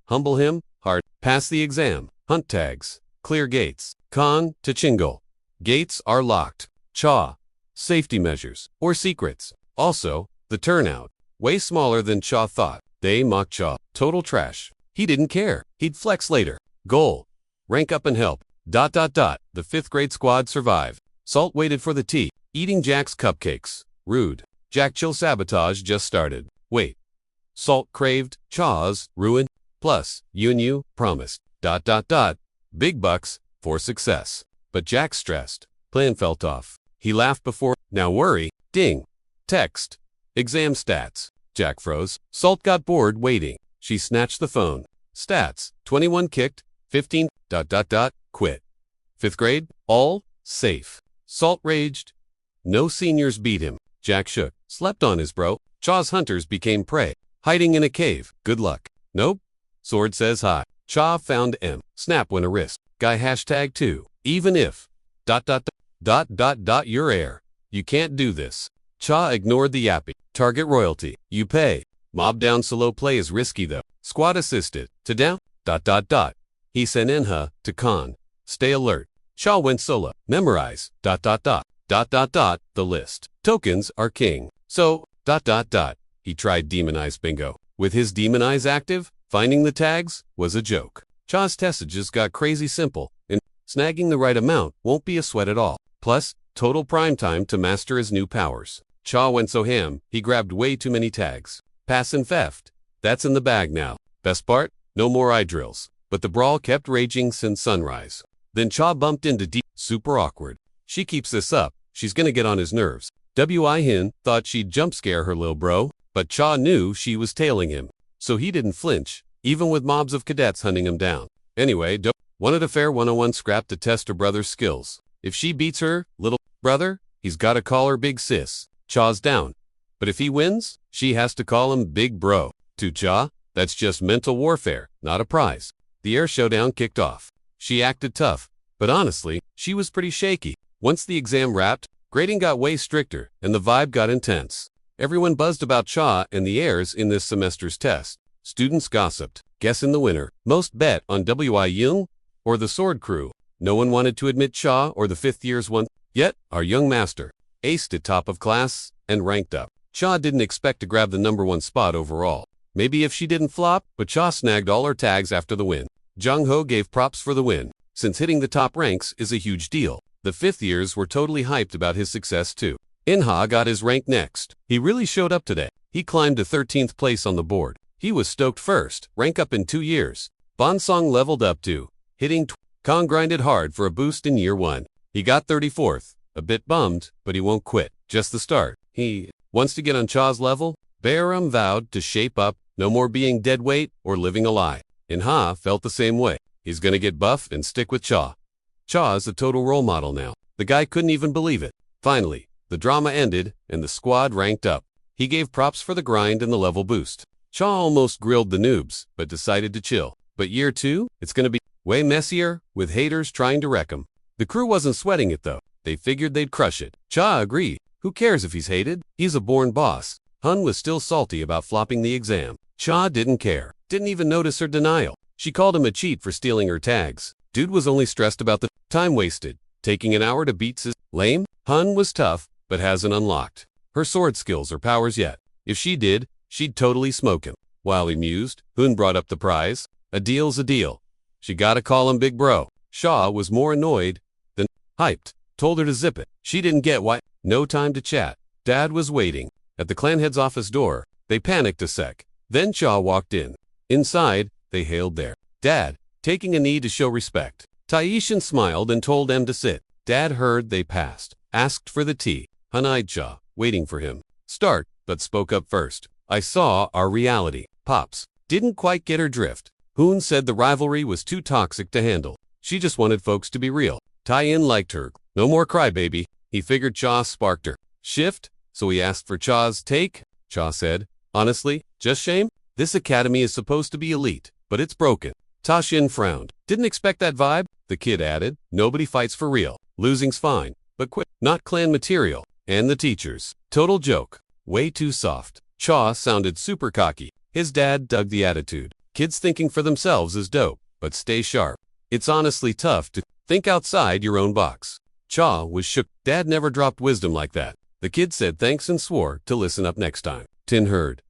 humble him, hard, pass the exam, hunt tags, clear gates, con to chingle. Gates are locked. Cha. Safety measures, or secrets. Also, the turnout. Way smaller than Cha thought. They mocked Cha. Total trash. He didn't care. He'd flex later. Goal. Rank up and help. The 5th grade squad survive. Salt waited for the tea, eating Jack's cupcakes. Rude. Jack chill sabotage just started. Wait. Salt craved Cha's ruin. Plus, you promised. Big bucks for success. But Jack stressed. Plan felt off. He laughed before. Now worry. Ding. Text. Exam stats. Jack froze. Salt got bored waiting. She snatched the phone. Stats. 21 kicked. 15. Quit. 5th grade. All safe. Salt raged. No seniors beat him. Jack shook. Slept on his bro. Cha's hunters became prey. Hiding in a cave. Good luck. Nope. Sword says hi. Cha found M. Snap went a wrist. Guy #2. Even if. Your air. You can't do this. Cha ignored the yappy. Target royalty. You pay. Mob down solo play is risky though. Squad assisted. To down. He sent Enha to con. Stay alert. Cha went solo. Memorize. The list. Tokens are king. So. He tried demonize bingo. With his demonize active, finding the tags was a joke. Cha's messages got crazy simple, and snagging the right amount won't be a sweat at all. Plus, total prime time to master his new powers. Cha went so ham, he grabbed way too many tags. Pass and theft. That's in the bag now. Best part? No more eye drills. But the brawl kept raging since sunrise. Then Cha bumped into D. Super awkward. She keeps this up, she's gonna get on his nerves. Hin thought she'd jump scare her lil bro, but Cha knew she was tailing him. So he didn't flinch, even with mobs of cadets hunting him down. Anyway, wanted a fair 101 scrap to test her brother's skills. If she beats her little brother, he's gotta call her big sis. Cha's down. But if he wins, she has to call him big bro. To Cha, that's just mental warfare, not a prize. The air showdown kicked off. She acted tough, but honestly, she was pretty shaky. Once the exam wrapped, grading got way stricter, and the vibe got intense. Everyone buzzed about Cha and the airs in this semester's test. Students gossiped, guessing the winner. Most bet on Yung or the Sword Crew. No one wanted to admit Cha or the 5th year's won. Yet, our young master aced at top of class and ranked up. Cha didn't expect to grab the #1 spot overall. Maybe if she didn't flop, but Cha snagged all her tags after the win. Jung Ho gave props for the win, since hitting the top ranks is a huge deal. The 5th years were totally hyped about his success too. Enha got his rank next. He really showed up today. He climbed to 13th place on the board. He was stoked first, rank up in 2 years. Bonsong leveled up to hitting Kong grinded hard for a boost in year 1. He got 34th. A bit bummed, but he won't quit. Just the start. He wants to get on Cha's level. Bayram vowed to shape up, no more being dead weight or living a lie. Enha felt the same way. He's gonna get buff and stick with Cha. Cha's a total role model now. The guy couldn't even believe it. Finally, the drama ended and the squad ranked up. He gave props for the grind and the level boost. Cha almost grilled the noobs, but decided to chill. But year 2, it's gonna be way messier, with haters trying to wreck him. The crew wasn't sweating it though. They figured they'd crush it. Cha agreed. Who cares if he's hated? He's a born boss. Hun was still salty about flopping the exam. Cha didn't care. Didn't even notice her denial. She called him a cheat for stealing her tags. Dude was only stressed about the time wasted. Taking an hour to beat sis. Lame? Hun was tough, but hasn't unlocked her sword skills or powers yet. If she did, she'd totally smoke him. While he mused, Hun brought up the prize. A deal's a deal. She gotta call him big bro. Shaw was more annoyed than hyped. Told her to zip it. She didn't get why. No time to chat. Dad was waiting. At the clan head's office door, they panicked a sec. Then Shaw walked in. Inside, they hailed their dad, taking a knee to show respect. Taishan smiled and told them to sit. Dad heard they passed. Asked for the tea. Hun-eyed Shaw, waiting for him. Start, but spoke up first. I saw our reality. Pops didn't quite get her drift. Hoon said the rivalry was too toxic to handle. She just wanted folks to be real. Tai-in liked her. No more crybaby. He figured Cha sparked her shift, so he asked for Cha's take. Cha said, honestly, just shame. This academy is supposed to be elite, but it's broken. Ta Xin frowned. Didn't expect that vibe, the kid added. Nobody fights for real. Losing's fine, but quit. Not clan material. And the teachers. Total joke. Way too soft. Cha sounded super cocky. His dad dug the attitude. Kids thinking for themselves is dope, but stay sharp. It's honestly tough to think outside your own box. Cha was shook. Dad never dropped wisdom like that. The kid said thanks and swore to listen up next time. Tin heard.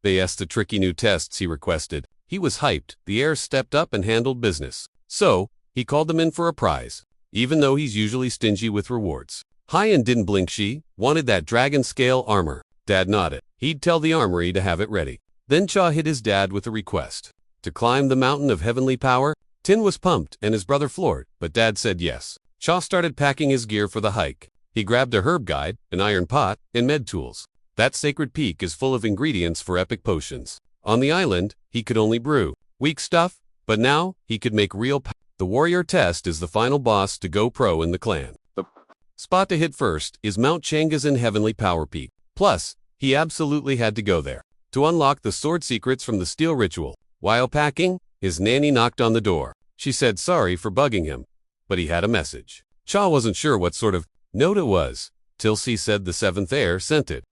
They asked the tricky new tests he requested. He was hyped. The heir stepped up and handled business. So, he called them in for a prize, even though he's usually stingy with rewards. Hyan didn't blink. She wanted that dragon scale armor. Dad nodded. He'd tell the armory to have it ready. Then Cha hit his dad with a request. To climb the mountain of heavenly power? Tin was pumped and his brother floored, but Dad said yes. Cha started packing his gear for the hike. He grabbed a herb guide, an iron pot, and med tools. That sacred peak is full of ingredients for epic potions. On the island, he could only brew weak stuff, but now he could make real power. The warrior test is the final boss to go pro in the clan. The spot to hit first is Mount Chang'an Heavenly Power Peak. Plus, he absolutely had to go there to unlock the sword secrets from the steel ritual. While packing, his nanny knocked on the door. She said sorry for bugging him, but he had a message. Cha wasn't sure what sort of note it was, till she said the seventh heir sent it.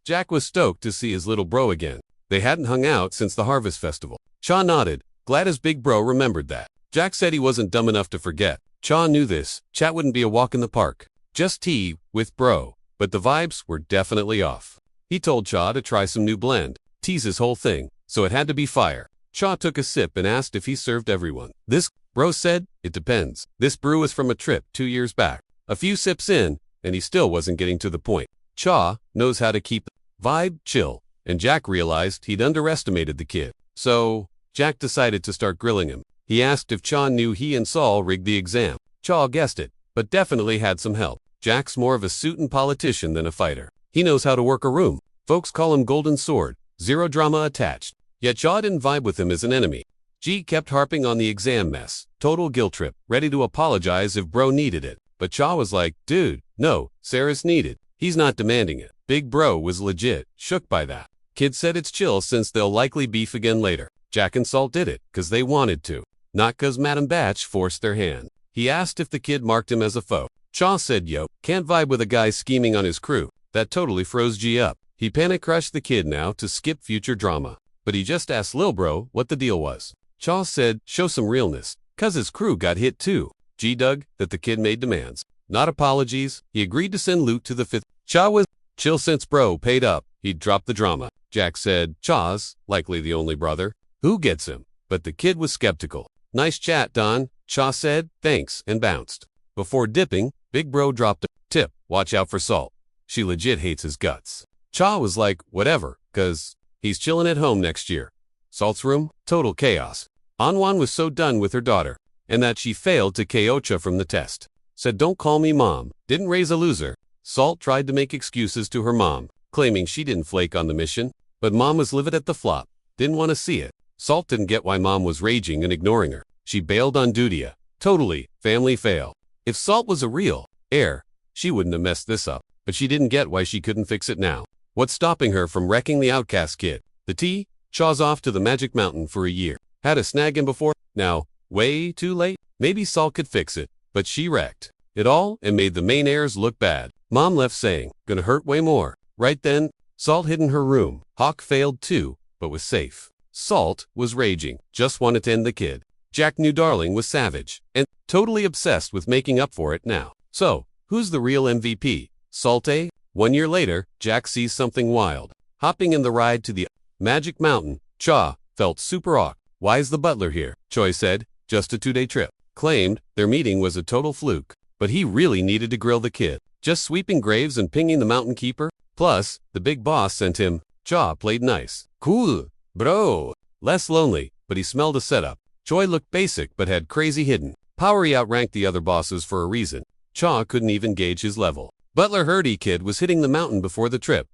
Jack was stoked to see his little bro again. They hadn't hung out since the Harvest Festival. Cha nodded, glad his big bro remembered that. Jack said he wasn't dumb enough to forget. Cha knew this. Chat wouldn't be a walk in the park. Just tea with bro, but the vibes were definitely off. He told Cha to try some new blend. Tea's his whole thing, so it had to be fire. Cha took a sip and asked if he served everyone. This, bro said, it depends. This brew is from a trip 2 years back. A few sips in, and he still wasn't getting to the point. Cha knows how to keep the vibe chill, and Jack realized he'd underestimated the kid. So, Jack decided to start grilling him. He asked if Cha knew he and Saul rigged the exam. Cha guessed it, but definitely had some help. Jack's more of a suit and politician than a fighter. He knows how to work a room. Folks call him Golden Sword. Zero drama attached. Yet Cha didn't vibe with him as an enemy. G kept harping on the exam mess. Total guilt trip. Ready to apologize if bro needed it. But Cha was like, dude, no, Sarah's needed. He's not demanding it. Big bro was legit, shook by that. Kid said it's chill since they'll likely beef again later. Jack and Salt did it, cause they wanted to. Not cause Madam Batch forced their hand. He asked if the kid marked him as a foe. Cha said yo, can't vibe with a guy scheming on his crew. That totally froze G up. He panic crushed the kid now to skip future drama. But he just asked Lil Bro what the deal was. Cha said, show some realness, cause his crew got hit too. G dug that the kid made demands. Not apologies, he agreed to send loot to the fifth. Cha was chill since bro paid up, he'd drop the drama. Jack said, Cha's likely the only brother. Who gets him? But the kid was skeptical. Nice chat, Don. Cha said, thanks, and bounced. Before dipping, Big Bro dropped a tip, watch out for Salt. She legit hates his guts. Cha was like, whatever, cause he's chilling at home next year. Salt's room? Total chaos. Anwan was so done with her daughter, and that she failed to KO Cha from the test. Said don't call me mom, didn't raise a loser. Salt tried to make excuses to her mom, claiming she didn't flake on the mission, but mom was livid at the flop, didn't want to see it. Salt didn't get why mom was raging and ignoring her. She bailed on Dudia. Totally, family fail. If Salt was a real heir, she wouldn't have messed this up, but she didn't get why she couldn't fix it now. What's stopping her from wrecking the outcast kid? The tea? Cha's off to the Magic Mountain for a year. Had to snag him before? Now, way too late? Maybe Salt could fix it, but she wrecked it all and made the main heirs look bad. Mom left saying, gonna hurt way more. Right then, Salt hid in her room. Hawk failed too, but was safe. Salt was raging, just wanted to end the kid. Jack knew Darling was savage, and totally obsessed with making up for it now. So, who's the real MVP? Salt A? 1 year later, Jack sees something wild. Hopping in the ride to the Magic Mountain, Cha felt super awkward. Why's the butler here? Choi said, just a 2-day trip. Claimed their meeting was a total fluke, but he really needed to grill the kid. Just sweeping graves and pinging the mountain keeper? Plus, the big boss sent him. Cha played nice. Cool, bro. Less lonely, but he smelled a setup. Choi looked basic but had crazy hidden power. He outranked the other bosses for a reason. Cha couldn't even gauge his level. Butler heard kid was hitting the mountain before the trip.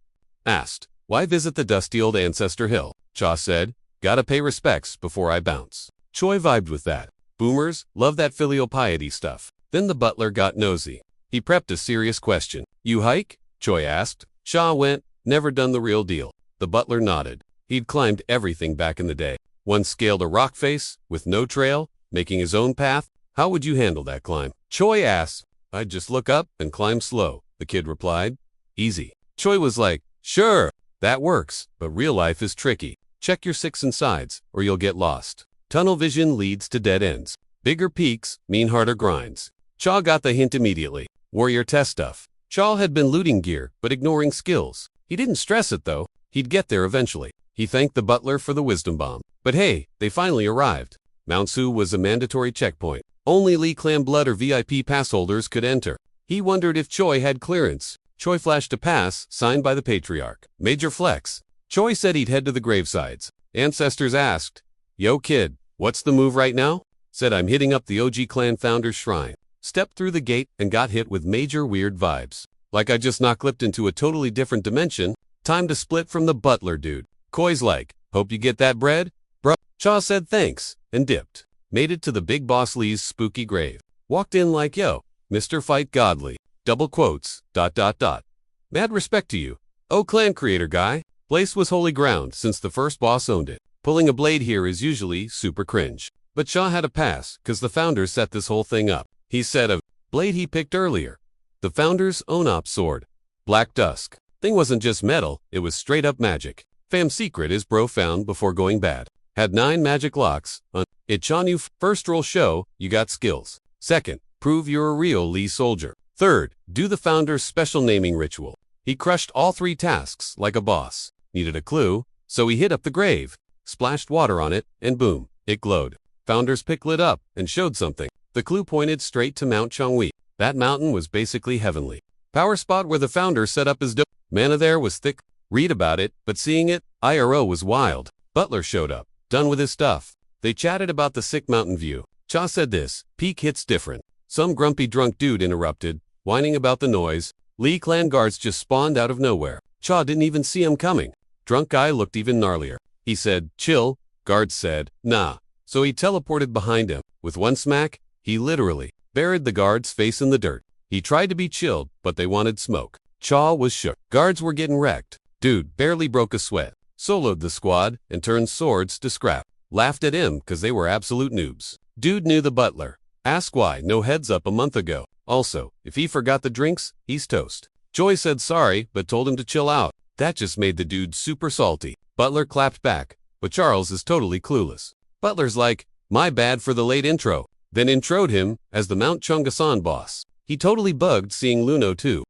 Asked, why visit the dusty old ancestor hill? Cha said, gotta pay respects before I bounce. Choi vibed with that. Boomers love that filial piety stuff. Then the butler got nosy. He prepped a serious question. You hike? Choi asked. Cha went, never done the real deal. The butler nodded. He'd climbed everything back in the day. One scaled a rock face with no trail, making his own path. How would you handle that climb? Choi asked. I'd just look up and climb slow, the kid replied. Easy. Choi was like, sure, that works, but real life is tricky. Check your six and sides, or you'll get lost. Tunnel vision leads to dead ends. Bigger peaks mean harder grinds. Cha got the hint immediately. Warrior test stuff. Cha had been looting gear, but ignoring skills. He didn't stress it though. He'd get there eventually. He thanked the butler for the wisdom bomb. But hey, they finally arrived. Mount Su was a mandatory checkpoint. Only Lee Clan Blood or VIP pass holders could enter. He wondered if Choi had clearance. Choi flashed a pass, signed by the patriarch. Major flex. Choi said he'd head to the gravesides. Ancestors asked, Yo kid, what's the move right now? Said I'm hitting up the OG clan founder's shrine. Stepped through the gate and got hit with major weird vibes. Like I just knock-clipped into a totally different dimension. Time to split from the butler dude. Koi's like, hope you get that bread? Bruh. Cha said thanks, and dipped. Made it to the big boss Lee's spooky grave. Walked in like, yo, Mr. Fight Godly. Double quotes, ... Mad respect to you. Oh clan creator guy. Place was holy ground since the first boss owned it. Pulling a blade here is usually super cringe. But Cha had a pass, cause the founders set this whole thing up. He said of blade he picked earlier. The founder's own op sword. Black Dusk. Thing wasn't just metal, it was straight up magic. Fam secret is bro found before going bad. Had 9 magic locks on it. Cha knew first roll show you got skills. Second, prove you're a real Lee soldier. Third, do the founder's special naming ritual. He crushed all 3 tasks like a boss. Needed a clue, so he hit up the grave, splashed water on it, and boom, it glowed. Founder's pick lit up and showed something. The clue pointed straight to Mount Changhui. That mountain was basically heavenly. Power spot where the founder set up his mana there was thick. Read about it, but seeing it, IRO was wild. Butler showed up, done with his stuff. They chatted about the sick mountain view. Cha said this, peak hits different. Some grumpy drunk dude interrupted, whining about the noise. Lee clan guards just spawned out of nowhere. Cha didn't even see him coming. Drunk guy looked even gnarlier. He said, chill. Guards said, nah. So he teleported behind him. With one smack, he literally buried the guard's face in the dirt. He tried to be chilled, but they wanted smoke. Cha was shook. Guards were getting wrecked. Dude barely broke a sweat. Soloed the squad and turned swords to scrap. Laughed at him cause they were absolute noobs. Dude knew the butler. Asked why no heads up a month ago. Also, if he forgot the drinks, he's toast. Joy said sorry, but told him to chill out. That just made the dude super salty. Butler clapped back, but Charles is totally clueless. Butler's like, my bad for the late intro. Then introed him as the Mount Chungasan boss. He totally bugged seeing Luno too.